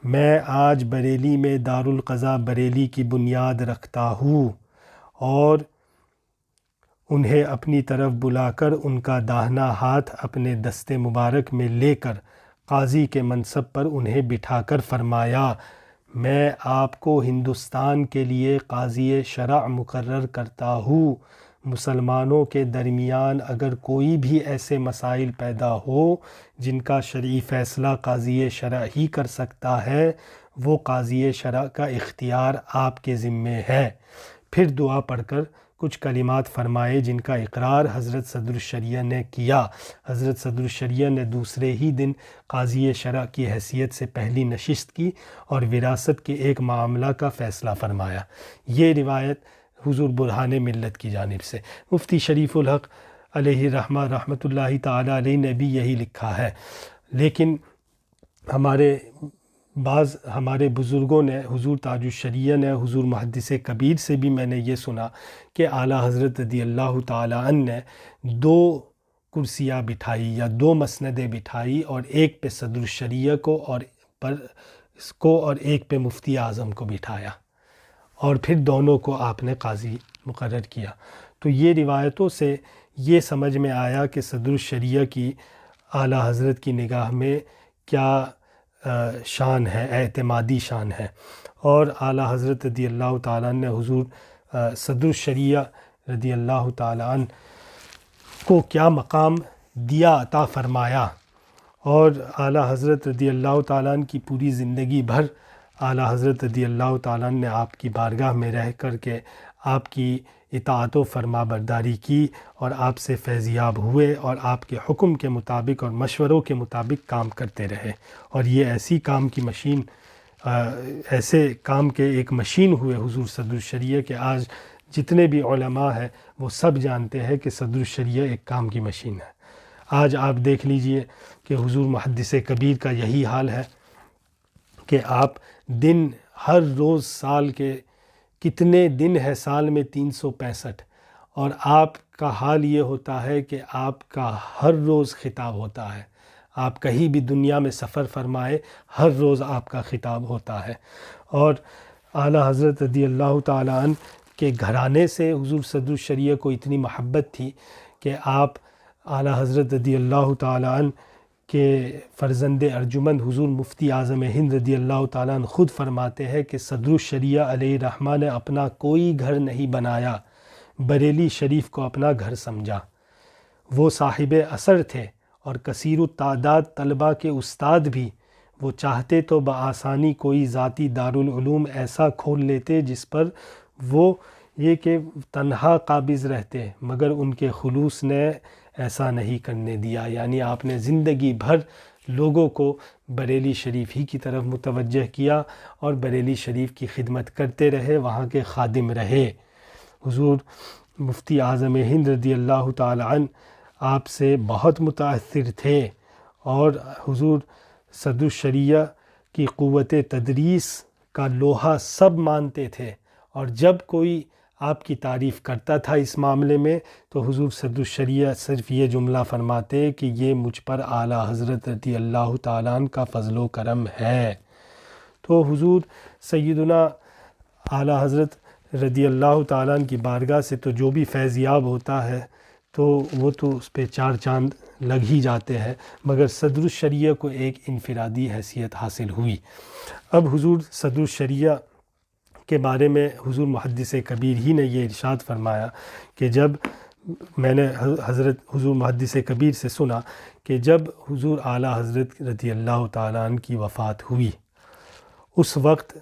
میں آج بریلی میں دارالقضاء بریلی کی بنیاد رکھتا ہوں، اور انہیں اپنی طرف بلا کر ان کا داہنا ہاتھ اپنے دست مبارک میں لے کر قاضی کے منصب پر انہیں بٹھا کر فرمایا، میں آپ کو ہندوستان کے لیے قاضی شرع مقرر کرتا ہوں۔ مسلمانوں کے درمیان اگر کوئی بھی ایسے مسائل پیدا ہو جن کا شرعی فیصلہ قاضی شرع ہی کر سکتا ہے، وہ قاضی شرع کا اختیار آپ کے ذمے ہے۔ پھر دعا پڑھ کر کچھ کلمات فرمائے جن کا اقرار حضرت صدر الشریعہ نے کیا۔ حضرت صدر الشریعہ نے دوسرے ہی دن قاضی شرع کی حیثیت سے پہلی نشست کی اور وراثت کے ایک معاملہ کا فیصلہ فرمایا۔ یہ روایت حضور برہان ملت کی جانب سے۔ مفتی شریف الحق علیہ رحمہ رحمۃ اللہ تعالی علیہ نے بھی یہی لکھا ہے، لیکن ہمارے بزرگوں نے، حضور تاج الشریعہ نے، حضور محدث کبیر سے بھی میں نے یہ سنا کہ اعلیٰ حضرت رضی اللہ تعالیٰ عنہ نے 2 کرسیاں بٹھائی یا 2 مسندیں بٹھائی، اور ایک پہ صدر الشریعہ کو اور ایک پہ مفتی اعظم کو بٹھایا، اور پھر دونوں کو آپ نے قاضی مقرر کیا۔ تو یہ روایتوں سے یہ سمجھ میں آیا کہ صدر الشریعہ کی اعلیٰ حضرت کی نگاہ میں کیا شان ہے، اعتمادی شان ہے، اور اعلیٰ حضرت رضی اللہ تعالیٰ عنہ نے حضور صدر الشریعہ رضی اللہ تعالیٰ عنہ کو کیا مقام دیا، عطا فرمایا، اور اعلیٰ حضرت رضی اللہ تعالیٰ عنہ کی پوری زندگی بھر اعلیٰ حضرت رضی اللہ تعالیٰ عنہ نے آپ کی بارگاہ میں رہ کر کے آپ کی اطاعت و فرما برداری کی اور آپ سے فیضیاب ہوئے اور آپ کے حکم کے مطابق اور مشوروں کے مطابق کام کرتے رہے، اور یہ ایسی کام کی مشین، ایسے کام کے ایک مشین ہوئے حضور صدر الشریعہ کہ آج جتنے بھی علماء ہیں وہ سب جانتے ہیں کہ صدر الشریعہ ایک کام کی مشین ہے۔ آج آپ دیکھ لیجئے کہ حضور محدث کبیر کا یہی حال ہے کہ آپ ہر روز سال کے کتنے دن ہے سال میں 365، اور آپ کا حال یہ ہوتا ہے کہ آپ کا ہر روز خطاب ہوتا ہے، آپ کہیں بھی دنیا میں سفر فرمائے ہر روز آپ کا خطاب ہوتا ہے۔ اور اعلیٰ حضرت رضی اللہ تعالیٰ عنہ کے گھرانے سے حضور صدر الشریعہ کو اتنی محبت تھی کہ آپ اعلیٰ حضرت رضی اللہ تعالیٰ عنہ کہ فرزند ارجمند حضور مفتی اعظم ہند رضی اللہ تعالیٰ عنہ خود فرماتے ہیں کہ صدر الشریعہ علیہ الرحمہ نے اپنا کوئی گھر نہیں بنایا، بریلی شریف کو اپنا گھر سمجھا۔ وہ صاحب اثر تھے اور کثیر التعداد طلباء کے استاد بھی۔ وہ چاہتے تو بآسانی کوئی ذاتی دارالعلوم ایسا کھول لیتے جس پر وہ یہ کہ تنہا قابض رہتے، مگر ان کے خلوص نے ایسا نہیں کرنے دیا۔ یعنی آپ نے زندگی بھر لوگوں کو بریلی شریف ہی کی طرف متوجہ کیا اور بریلی شریف کی خدمت کرتے رہے، وہاں کے خادم رہے۔ حضور مفتی اعظم ہند رضی اللہ تعالی عنہ آپ سے بہت متاثر تھے اور حضور صدر الشریعہ کی قوت تدریس کا لوہا سب مانتے تھے، اور جب کوئی آپ کی تعریف کرتا تھا اس معاملے میں تو حضور صدر الشریعہ صرف یہ جملہ فرماتے کہ یہ مجھ پر اعلیٰ حضرت رضی اللہ تعالیٰ عنہ کا فضل و کرم ہے۔ تو حضور سیدنا اعلیٰ حضرت رضی اللہ تعالیٰ عنہ کی بارگاہ سے تو جو بھی فیض یاب ہوتا ہے تو وہ تو اس پہ چار چاند لگ ہی جاتے ہیں، مگر صدر الشریعہ کو ایک انفرادی حیثیت حاصل ہوئی۔ اب حضور صدر الشریعہ کے بارے میں حضور محدث کبیر ہی نے یہ ارشاد فرمایا کہ جب میں نے حضور محدث کبیر سے سنا کہ جب حضور اعلیٰ حضرت رضی اللہ تعالیٰ عنہ کی وفات ہوئی، اس وقت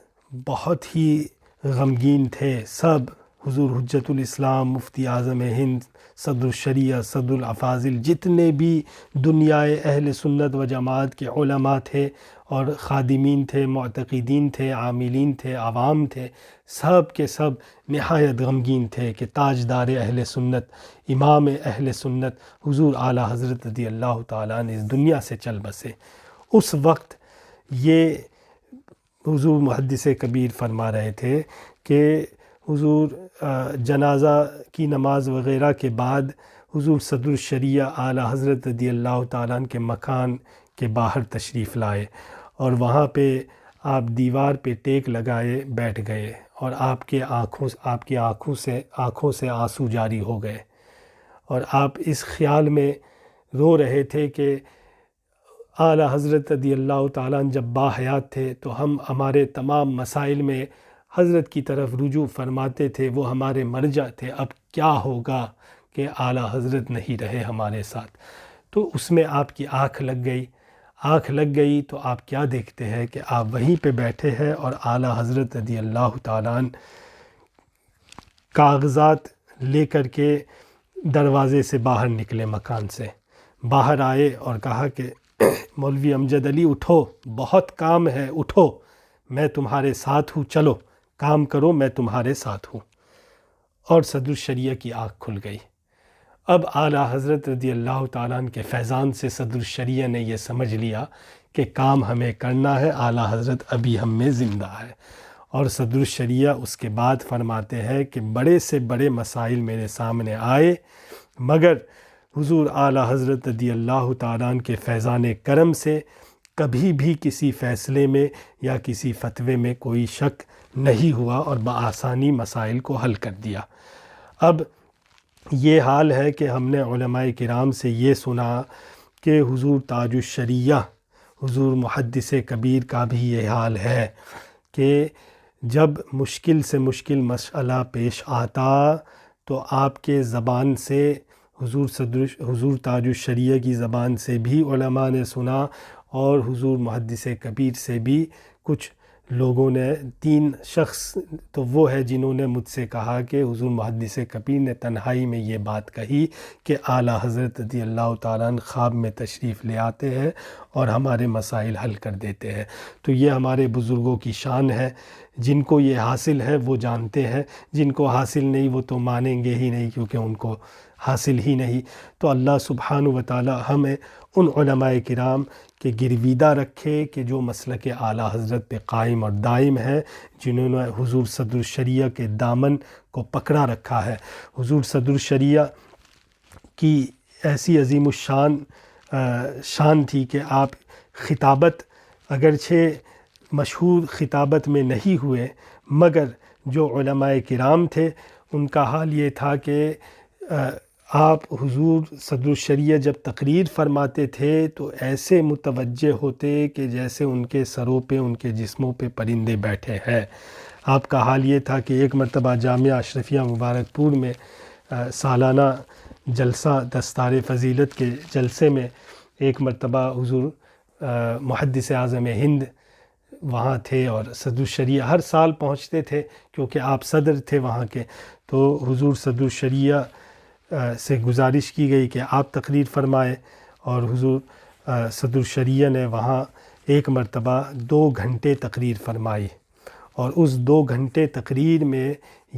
بہت ہی غمگین تھے سب۔ حضور حجت الاسلام، مفتی اعظم ہند، صدر الشریعہ، صدر الافاضل، جتنے بھی دنیائے اہل سنت و جماعت کے علماء تھے اور خادمین تھے، معتقدین تھے، عاملین تھے، عوام تھے، سب کے سب نہایت غمگین تھے کہ تاجدار اہل سنت، امام اہل سنت حضور اعلیٰ حضرت رضی اللہ تعالیٰ عنہ اس دنیا سے چل بسے۔ اس وقت یہ حضور محدث کبیر فرما رہے تھے کہ حضور جنازہ کی نماز وغیرہ کے بعد حضور صدر الشریعہ اعلیٰ حضرت رضی اللہ تعالیٰ عنہ کے مکان کے باہر تشریف لائے اور وہاں پہ آپ دیوار پہ ٹیک لگائے بیٹھ گئے، اور آپ کی آنکھوں سے آنسو جاری ہو گئے، اور آپ اس خیال میں رو رہے تھے کہ اعلیٰ حضرت رضی اللہ تعالیٰ عنہ جب باحیات تھے تو ہم ہمارے تمام مسائل میں حضرت کی طرف رجوع فرماتے تھے، وہ ہمارے مرجع تھے۔ اب کیا ہوگا کہ اعلیٰ حضرت نہیں رہے ہمارے ساتھ؟ تو اس میں آپ کی آنکھ لگ گئی تو آپ کیا دیکھتے ہیں کہ آپ وہیں پہ بیٹھے ہیں اور اعلیٰ حضرت رضی اللہ تعالیٰ عنہ کاغذات لے کر کے دروازے سے باہر نکلے، مکان سے باہر آئے اور کہا کہ مولوی امجد علی اٹھو، بہت کام ہے، اٹھو، میں تمہارے ساتھ ہوں، چلو کام کرو، میں تمہارے ساتھ ہوں۔ اور صدر الشریعہ کی آنکھ کھل گئی۔ اب اعلیٰ حضرت رضی اللہ تعالیٰ عنہ کے فیضان سے صدر الشریعہ نے یہ سمجھ لیا کہ کام ہمیں کرنا ہے، اعلیٰ حضرت ابھی ہم میں زندہ ہے۔ اور صدر الشریعہ اس کے بعد فرماتے ہیں کہ بڑے سے بڑے مسائل میرے سامنے آئے، مگر حضور اعلیٰ حضرت رضی اللہ تعالیٰ عنہ کے فیضان کرم سے کبھی بھی کسی فیصلے میں یا کسی فتوے میں کوئی شک نہیں ہوا اور بآسانی مسائل کو حل کر دیا۔ اب یہ حال ہے کہ ہم نے علماء کرام سے یہ سنا کہ حضور تاج الشریعہ حضور محدث کبیر کا بھی یہ حال ہے کہ جب مشکل سے مشکل مسئلہ پیش آتا تو آپ کے زبان سے حضور تاج الشریعہ کی زبان سے بھی علماء نے سنا، اور حضور محدث کبیر سے بھی کچھ لوگوں نے، 3 شخص تو وہ ہے جنہوں نے مجھ سے کہا کہ حضور محدث کبیر نے تنہائی میں یہ بات کہی کہ اعلیٰ حضرت رضی اللہ تعالیٰ عنہ خواب میں تشریف لے آتے ہیں اور ہمارے مسائل حل کر دیتے ہیں۔ تو یہ ہمارے بزرگوں کی شان ہے، جن کو یہ حاصل ہے وہ جانتے ہیں، جن کو حاصل نہیں وہ تو مانیں گے ہی نہیں کیونکہ ان کو حاصل ہی نہیں۔ تو اللہ سبحانہ و تعالی ہمیں ان علماء کرام کے گرویدہ رکھے کہ جو مسلک اعلیٰ حضرت پہ قائم اور دائم ہے، جنہوں نے حضور صدر الشریعہ کے دامن کو پکڑا رکھا ہے۔ حضور صدر الشریعہ کی ایسی عظیم الشان شان تھی کہ آپ خطابت اگرچہ مشہور خطابت میں نہیں ہوئے، مگر جو علماء کرام تھے ان کا حال یہ تھا کہ آپ حضور صدر الشریعہ جب تقریر فرماتے تھے تو ایسے متوجہ ہوتے کہ جیسے ان کے سروں پہ، ان کے جسموں پہ پرندے بیٹھے ہیں۔ آپ کا حال یہ تھا کہ ایک مرتبہ جامعہ اشرفیہ مبارک پور میں سالانہ جلسہ دستار فضیلت کے جلسے میں ایک مرتبہ حضور محدث اعظم ہند وہاں تھے، اور صدر الشریعہ ہر سال پہنچتے تھے کیونکہ آپ صدر تھے وہاں کے، تو حضور صدر الشریعہ سے گزارش کی گئی کہ آپ تقریر فرمائے، اور حضور صدر الشریعہ نے وہاں ایک مرتبہ 2 گھنٹے تقریر فرمائی، اور اس 2 گھنٹے تقریر میں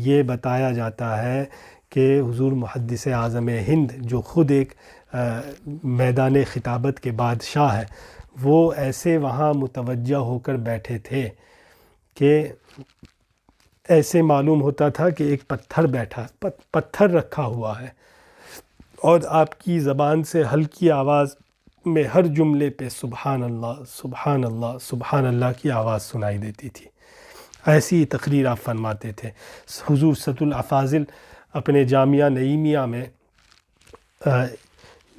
یہ بتایا جاتا ہے کہ حضور محدث اعظم ہند جو خود ایک میدان خطابت کے بادشاہ ہے، وہ ایسے وہاں متوجہ ہو کر بیٹھے تھے کہ ایسے معلوم ہوتا تھا کہ ایک پتھر رکھا ہوا ہے، اور آپ کی زبان سے ہلکی آواز میں ہر جملے پہ سبحان اللہ سبحان اللہ سبحان اللہ کی آواز سنائی دیتی تھی۔ ایسی تقریر آپ فرماتے تھے۔ حضور صدر الافاضل اپنے جامعہ نعیمیہ میں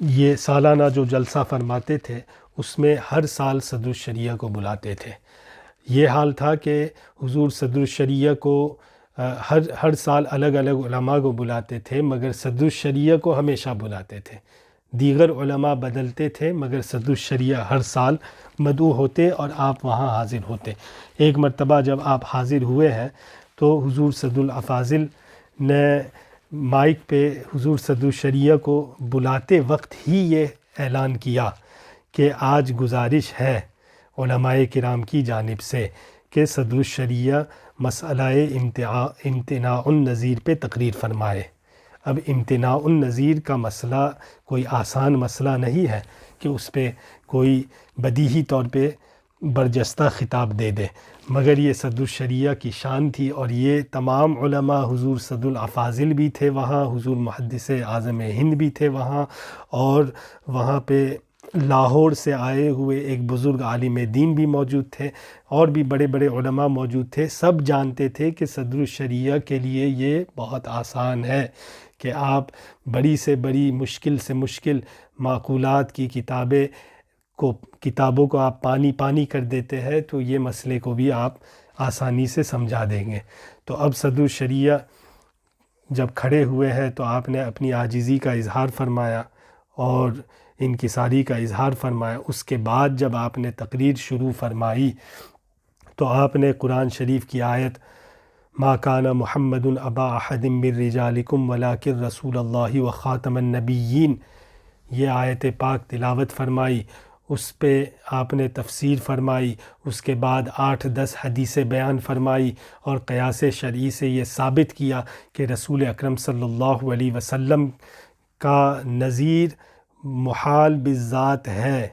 یہ سالانہ جو جلسہ فرماتے تھے اس میں ہر سال صدر الشریعہ کو بلاتے تھے۔ یہ حال تھا کہ حضور صدر الشریعہ کو ہر سال الگ الگ علماء کو بلاتے تھے، مگر صدر الشریعہ کو ہمیشہ بلاتے تھے۔ دیگر علماء بدلتے تھے مگر صدر الشریعہ ہر سال مدعو ہوتے اور آپ وہاں حاضر ہوتے۔ ایک مرتبہ جب آپ حاضر ہوئے ہیں تو حضور صدر الافاضل نے مائک پہ حضور صدر الشریعہ کو بلاتے وقت ہی یہ اعلان کیا کہ آج گزارش ہے علماء کرام کی جانب سے کہ صدر الشریعہ مسئلہ امتناع النظیر پہ تقریر فرمائے۔ اب امتناع النظیر کا مسئلہ کوئی آسان مسئلہ نہیں ہے کہ اس پہ کوئی بدیہی طور پہ برجستہ خطاب دے دے، مگر یہ صدر الشریعہ کی شان تھی، اور یہ تمام علماء، حضور صدر الافاضل بھی تھے وہاں، حضور محدث اعظم ہند بھی تھے وہاں، اور وہاں پہ لاہور سے آئے ہوئے ایک بزرگ عالم دین بھی موجود تھے، اور بھی بڑے بڑے علماء موجود تھے۔ سب جانتے تھے کہ صدر الشریعہ کے لیے یہ بہت آسان ہے کہ آپ بڑی سے بڑی مشکل سے مشکل معقولات کی کتابوں کو آپ پانی کر دیتے ہیں، تو یہ مسئلے کو بھی آپ آسانی سے سمجھا دیں گے۔ تو اب صدر الشریعہ جب کھڑے ہوئے ہیں تو آپ نے اپنی عاجزی کا اظہار فرمایا اور انکساری کا اظہار فرمایا۔ اس کے بعد جب آپ نے تقریر شروع فرمائی تو آپ نے قرآن شریف کی آیت ما کان محمد ابا احد من رجالکم ولکن رسول اللہ وخاتم النبیین، یہ آیت پاک تلاوت فرمائی، اس پہ آپ نے تفسیر فرمائی، اس کے بعد 8-10 حدیثیں بیان فرمائی، اور قیاس شرعی سے یہ ثابت کیا کہ رسول اکرم صلی اللہ علیہ وسلم کا نظیر محال بالذات ہے،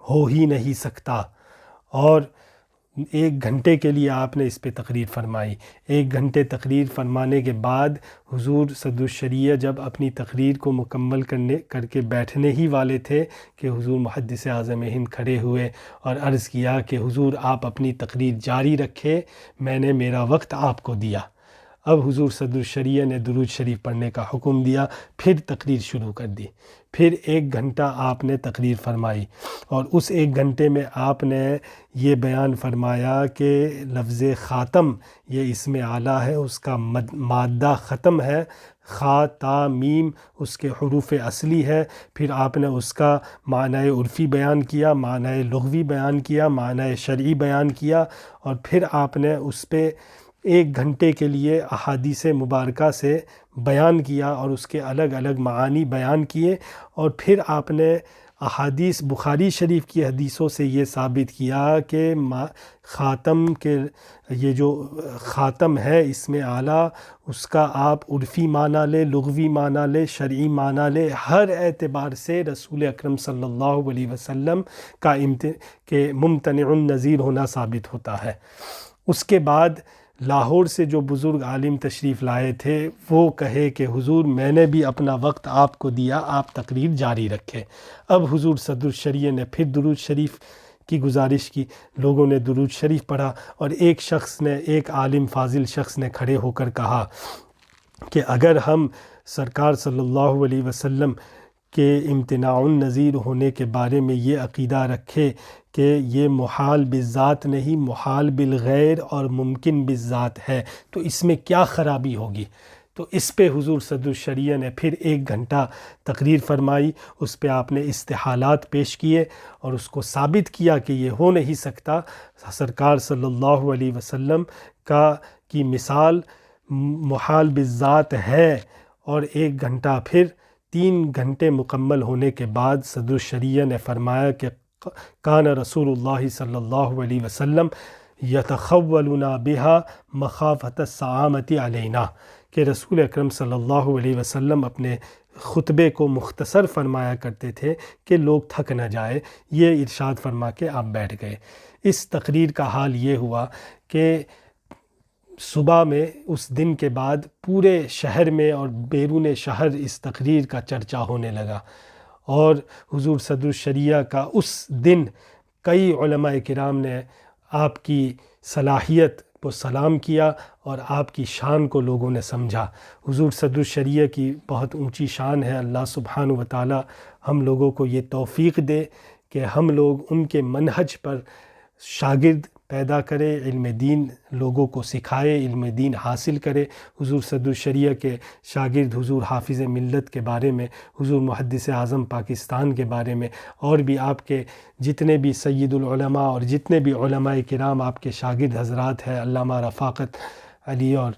ہو ہی نہیں سکتا۔ اور 1 گھنٹے کے لیے آپ نے اس پہ تقریر فرمائی۔ 1 گھنٹے تقریر فرمانے کے بعد حضور صدر الشریعہ جب اپنی تقریر کو مکمل کر کے بیٹھنے ہی والے تھے کہ حضور محدث اعظم ہند کھڑے ہوئے اور عرض کیا کہ حضور آپ اپنی تقریر جاری رکھے، میں نے میرا وقت آپ کو دیا۔ اب حضور صدر الشریعہ نے درود شریف پڑھنے کا حکم دیا، پھر تقریر شروع کر دی۔ پھر 1 گھنٹہ آپ نے تقریر فرمائی، اور اس 1 گھنٹے میں آپ نے یہ بیان فرمایا کہ لفظ خاتم یہ اسم اعلیٰ ہے، اس کا مادہ ختم ہے، خا تا میم اس کے حروف اصلی ہے۔ پھر آپ نے اس کا معنی عرفی بیان کیا، معنی لغوی بیان کیا، معنی شرعی بیان کیا، اور پھر آپ نے اس پہ 1 گھنٹے کے لیے احادیث مبارکہ سے بیان کیا اور اس کے الگ الگ معانی بیان کیے، اور پھر آپ نے احادیث بخاری شریف کی حدیثوں سے یہ ثابت کیا کہ خاتم کے یہ جو خاتم ہے اسم اعلیٰ، اس کا آپ عرفی معنی لے، لغوی معنی لے، شرعی معنی لے، ہر اعتبار سے رسول اکرم صلی اللہ علیہ وسلم کا کہ ممتنع النظیر ہونا ثابت ہوتا ہے۔ اس کے بعد لاہور سے جو بزرگ عالم تشریف لائے تھے وہ کہے کہ حضور میں نے بھی اپنا وقت آپ کو دیا، آپ تقریر جاری رکھیں۔ اب حضور صدر الشریعہ نے پھر درود شریف کی گزارش کی، لوگوں نے درود شریف پڑھا، اور ایک عالم فاضل شخص نے کھڑے ہو کر کہا کہ اگر ہم سرکار صلی اللہ علیہ وسلم کے امتناع النظیر ہونے کے بارے میں یہ عقیدہ رکھے کہ یہ محال بالذات نہیں، محال بالغیر اور ممکن بالذات ہے، تو اس میں کیا خرابی ہوگی؟ تو اس پہ حضور صدر الشریعہ نے پھر 1 گھنٹہ تقریر فرمائی، اس پہ آپ نے استحالات پیش کیے اور اس کو ثابت کیا کہ یہ ہو نہیں سکتا، سرکار صلی اللہ علیہ وسلم کی مثال محال بالذات ہے۔ اور 1 گھنٹہ پھر 3 گھنٹے مکمل ہونے کے بعد صدر الشریعہ نے فرمایا کہ کان رسول اللہ صلی اللہ علیہ وسلم یتخولنا بہا مخافۃ السعامۃ علینا، کہ رسول اکرم صلی اللہ علیہ وسلم اپنے خطبے کو مختصر فرمایا کرتے تھے کہ لوگ تھک نہ جائے، یہ ارشاد فرما کے آپ بیٹھ گئے۔ اس تقریر کا حال یہ ہوا کہ صبح میں اس دن کے بعد پورے شہر میں اور بیرون شہر اس تقریر کا چرچا ہونے لگا، اور حضور صدر الشریعہ کا اس دن کئی علماء کرام نے آپ کی صلاحیت کو سلام کیا اور آپ کی شان کو لوگوں نے سمجھا۔ حضور صدر الشریعہ کی بہت اونچی شان ہے، اللہ سبحانہ و تعالی ہم لوگوں کو یہ توفیق دے کہ ہم لوگ ان کے منہج پر شاگرد پیدا کرے، علم دین لوگوں کو سکھائے، علم دین حاصل کرے۔ حضور صدر الشریعہ کے شاگرد حضور حافظ ملت کے بارے میں، حضور محدث اعظم پاکستان کے بارے میں، اور بھی آپ کے جتنے بھی سید العلماء اور جتنے بھی علماء کرام آپ کے شاگرد حضرات ہیں، علامہ رفاقت علی اور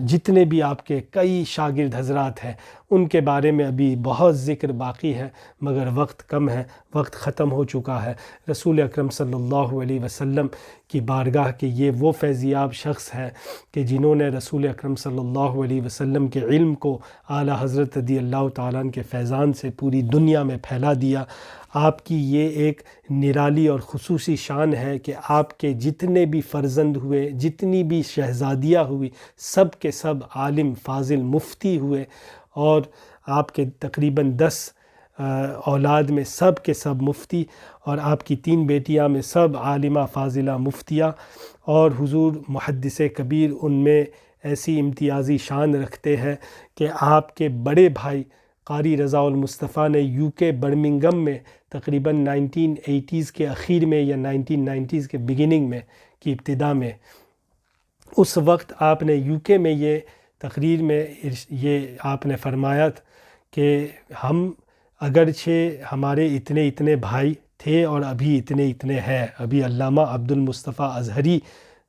جتنے بھی آپ کے کئی شاگرد حضرات ہیں، ان کے بارے میں ابھی بہت ذکر باقی ہے، مگر وقت کم ہے، وقت ختم ہو چکا ہے۔ رسول اکرم صلی اللہ علیہ وسلم کی بارگاہ کے یہ وہ فیضیاب شخص ہے کہ جنہوں نے رسول اکرم صلی اللہ علیہ وسلم کے علم کو اعلیٰ حضرت رضی اللہ تعالیٰ عنہ کے فیضان سے پوری دنیا میں پھیلا دیا۔ آپ کی یہ ایک نرالی اور خصوصی شان ہے کہ آپ کے جتنے بھی فرزند ہوئے، جتنی بھی شہزادیاں ہوئی، سب کے سب عالم فاضل مفتی ہوئے، اور آپ کے تقریباً 10 اولاد میں سب کے سب مفتی، اور آپ کی 3 بیٹیاں میں سب عالمہ فاضلہ مفتیہ، اور حضور محدث کبیر ان میں ایسی امتیازی شان رکھتے ہیں کہ آپ کے بڑے بھائی قاری رضا المصطفیٰ نے UK برمنگم میں تقریباً 1980s کے اخیر میں یا 1990s کے بگننگ میں کی ابتدا میں، اس وقت آپ نے UK میں یہ تقریر میں یہ آپ نے فرمایا کہ ہم اگرچہ ہمارے اتنے بھائی تھے اور ابھی اتنے ہیں، ابھی علامہ عبد المصطفیٰ اظہری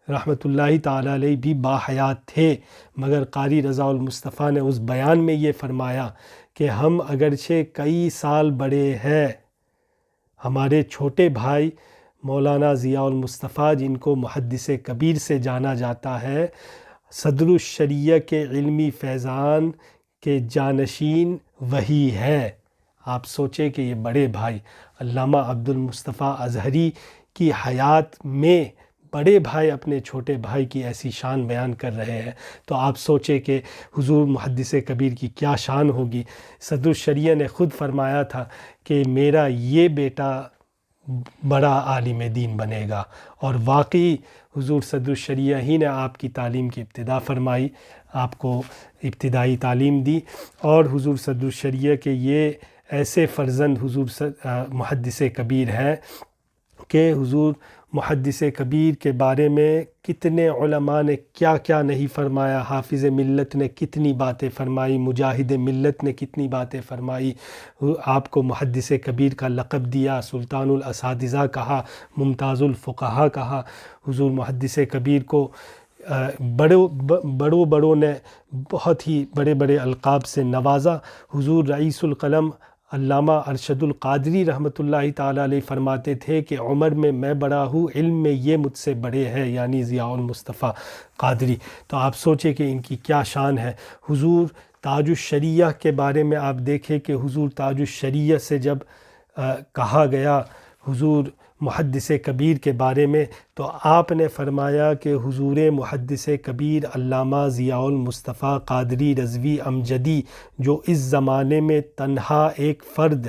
رحمۃ اللہ تعالیٰ علیہ بھی باحیات تھے، مگر قاری رضا المصطفیٰ نے اس بیان میں یہ فرمایا کہ ہم اگرچہ کئی سال بڑے ہیں، ہمارے چھوٹے بھائی مولانا ضیاء المصطفیٰ جن کو محدث کبیر سے جانا جاتا ہے، صدر الشریعہ کے علمی فیضان کے جانشین وہی ہے۔ آپ سوچیں کہ یہ بڑے بھائی علامہ عبد المصطفیٰ اظہری کی حیات میں بڑے بھائی اپنے چھوٹے بھائی کی ایسی شان بیان کر رہے ہیں، تو آپ سوچیں کہ حضور محدث کبیر کی کیا شان ہوگی۔ صدر الشریعہ نے خود فرمایا تھا کہ میرا یہ بیٹا بڑا عالم دین بنے گا، اور واقعی حضور صدر الشریعہ ہی نے آپ کی تعلیم کی ابتدا فرمائی، آپ کو ابتدائی تعلیم دی، اور حضور صدر الشریعہ کے یہ ایسے فرزند حضور محدث کبیر ہیں کہ حضور محدث کبیر کے بارے میں کتنے علماء نے کیا کیا نہیں فرمایا، حافظ ملت نے کتنی باتیں فرمائی، مجاہد ملت نے کتنی باتیں فرمائی، آپ کو محدث کبیر کا لقب دیا، سلطان الاساتذہ کہا، ممتاز الفقہاء کہا، حضور محدث کبیر کو بڑوں نے بہت ہی بڑے بڑے القاب سے نوازا۔ حضور رئیس القلم علامہ ارشد القادری رحمۃ اللہ تعالیٰ علیہ فرماتے تھے کہ عمر میں بڑا ہوں، علم میں یہ مجھ سے بڑے ہیں، یعنی ضیاء المصطفیٰ قادری۔ تو آپ سوچیں کہ ان کی کیا شان ہے۔ حضور تاج الشریعہ کے بارے میں آپ دیکھیں کہ حضور تاج الشریعہ سے جب کہا گیا حضور محدث کبیر کے بارے میں، تو آپ نے فرمایا کہ حضور محدث کبیر علامہ ضیاء المصطفیٰ قادری رضوی امجدی، جو اس زمانے میں تنہا ایک فرد،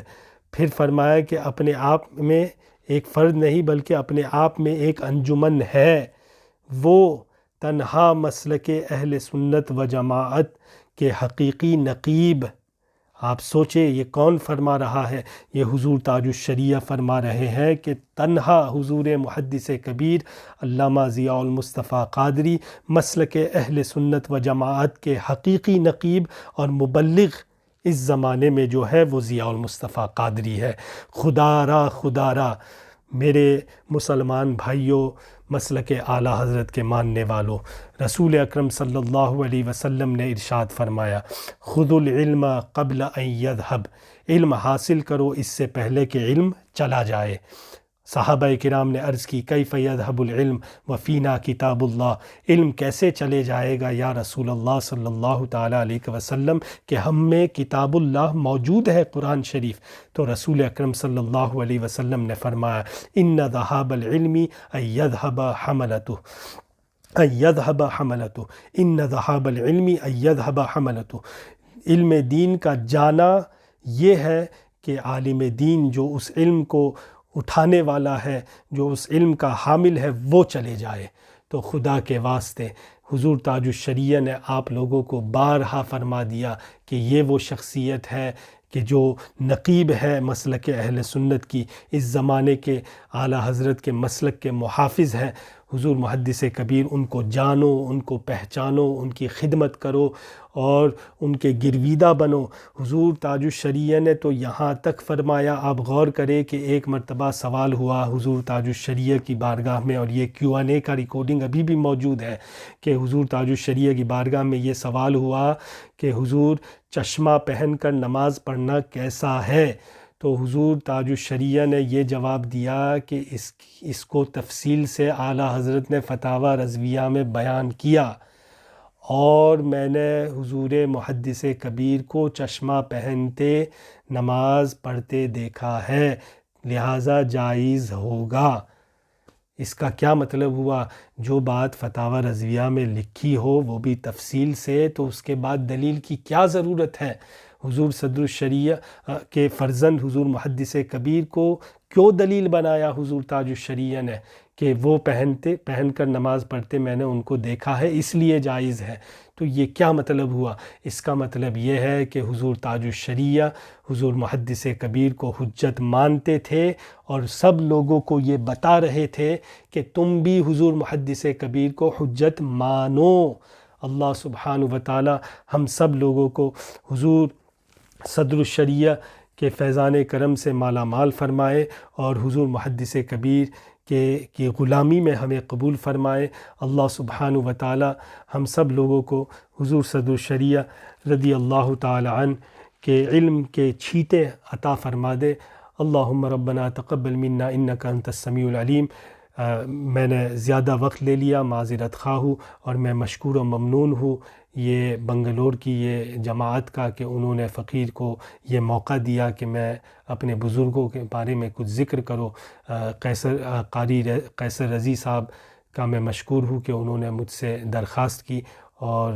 پھر فرمایا کہ اپنے آپ میں ایک فرد نہیں بلکہ اپنے آپ میں ایک انجمن ہے، وہ تنہا مسلک اہل سنت و جماعت کے حقیقی نقیب۔ آپ سوچیں یہ کون فرما رہا ہے؟ یہ حضور تاج الشریعہ فرما رہے ہیں کہ تنہا حضور محدث کبیر علامہ ضیاء المصطفیٰ قادری مسلک اہل سنت و جماعت کے حقیقی نقیب اور مبلغ اس زمانے میں جو ہے وہ ضیاء المصطفیٰ قادری ہے۔ خدا را میرے مسلمان بھائیوں، مسلک اعلیٰ حضرت کے ماننے والوں، رسول اکرم صلی اللہ علیہ وسلم نے ارشاد فرمایا، خذوا العلم قبل ان یذہب، علم حاصل کرو اس سے پہلے کہ علم چلا جائے۔ صحابہ کرام نے عرض کی، کیف یذہب العلم وفینا کتاب اللہ، علم کیسے چلے جائے گا یا رسول اللہ صلی اللہ تعالیٰ علیہ وسلم کہ ہم میں کتاب اللہ موجود ہے، قرآن شریف۔ تو رسول اکرم صلی اللہ علیہ وسلم نے فرمایا، ان ذہاب العلم ان یذہب حملتہ، ان یذہب حملتہ، ان ذہاب العلم ان یذہب حملتہ، علم دین کا جانا یہ ہے کہ عالم دین جو اس علم کو اٹھانے والا ہے، جو اس علم کا حامل ہے، وہ چلے جائے۔ تو خدا کے واسطے حضور تاج الشریعہ نے آپ لوگوں کو بارہا فرما دیا کہ یہ وہ شخصیت ہے کہ جو نقیب ہے مسلک اہل سنت کی، اس زمانے کے اعلیٰ حضرت کے مسلک کے محافظ ہیں۔ حضور محدث کبیر، ان کو جانو، ان کو پہچانو، ان کی خدمت کرو اور ان کے گرویدہ بنو۔ حضور تاج الشریعہ نے تو یہاں تک فرمایا، آپ غور کریں کہ ایک مرتبہ سوال ہوا حضور تاج الشریعہ کی بارگاہ میں، اور یہ Q&A کا ریکارڈنگ ابھی بھی موجود ہے کہ حضور تاج الشریعہ کی بارگاہ میں یہ سوال ہوا کہ حضور چشمہ پہن کر نماز پڑھنا کیسا ہے؟ تو حضور تاج الشریعہ نے یہ جواب دیا کہ اس کو تفصیل سے اعلیٰ حضرت نے فتاویٰ رضویہ میں بیان کیا، اور میں نے حضور محدث کبیر کو چشمہ پہنتے نماز پڑھتے دیکھا ہے، لہٰذا جائز ہوگا۔ اس کا کیا مطلب ہوا؟ جو بات فتاویٰ رضویہ میں لکھی ہو وہ بھی تفصیل سے، تو اس کے بعد دلیل کی کیا ضرورت ہے؟ حضور صدر الشریعہ کے فرزند حضور محدث کبیر کو کیوں دلیل بنایا حضور تاج الشریعہ نے کہ وہ پہن کر نماز پڑھتے میں نے ان کو دیکھا ہے، اس لیے جائز ہے؟ تو یہ کیا مطلب ہوا؟ اس کا مطلب یہ ہے کہ حضور تاج الشریعہ حضور محدث کبیر کو حجت مانتے تھے اور سب لوگوں کو یہ بتا رہے تھے کہ تم بھی حضور محدث کبیر کو حجت مانو۔ اللہ سبحانہ و تعالی ہم سب لوگوں کو حضور صدر الشریعہ کے فیضان کرم سے مالا مال فرمائے اور حضور محدث کبیر کی غلامی میں ہمیں قبول فرمائے۔ اللہ سبحانہ و تعالی ہم سب لوگوں کو حضور صدر الشریعہ رضی اللہ تعالی عنہ کے علم کے چھیٹے عطا فرما دے۔ اللہم ربنا تقبل منا انک انت السمیع العلیم۔ میں نے زیادہ وقت لے لیا، معذرت خواہ ہوں، اور میں مشکور و ممنون ہوں یہ بنگلور کی یہ جماعت کا کہ انہوں نے فقیر کو یہ موقع دیا کہ میں اپنے بزرگوں کے بارے میں کچھ ذکر کرو۔ قاری قیصر رضی صاحب کا میں مشکور ہوں کہ انہوں نے مجھ سے درخواست کی، اور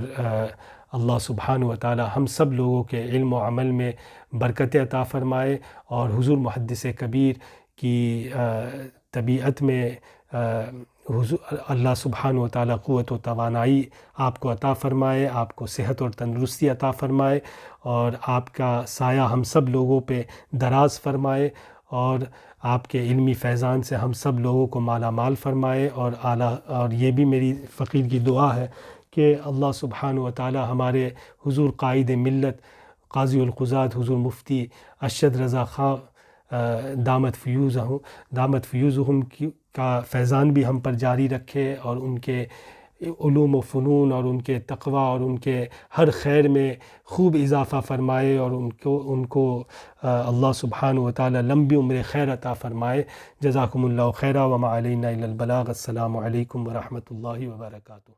اللہ سبحانہ و تعالی ہم سب لوگوں کے علم و عمل میں برکت عطا فرمائے، اور حضور محدث کبیر کی طبیعت میں اللہ سبحانہ و تعالی قوت و توانائی آپ کو عطا فرمائے، آپ کو صحت اور تندرستی عطا فرمائے، اور آپ کا سایہ ہم سب لوگوں پہ دراز فرمائے، اور آپ کے علمی فیضان سے ہم سب لوگوں کو مالا مال فرمائے۔ اور یہ بھی میری فقیر کی دعا ہے کہ اللہ سبحانہ و تعالی ہمارے حضور قائد ملت قاضی القضات حضور مفتی ارشد رضا خان دامت فیوزہم کا فیضان بھی ہم پر جاری رکھے، اور ان کے علوم و فنون اور ان کے تقوی اور ان کے ہر خیر میں خوب اضافہ فرمائے، اور ان کو اللہ سبحانہ و تعالی لمبی عمر خیر عطا فرمائے۔ جزاکم اللہ خیرا وما علینا الا البلاغ۔ السلام علیکم ورحمۃ اللہ وبرکاتہ۔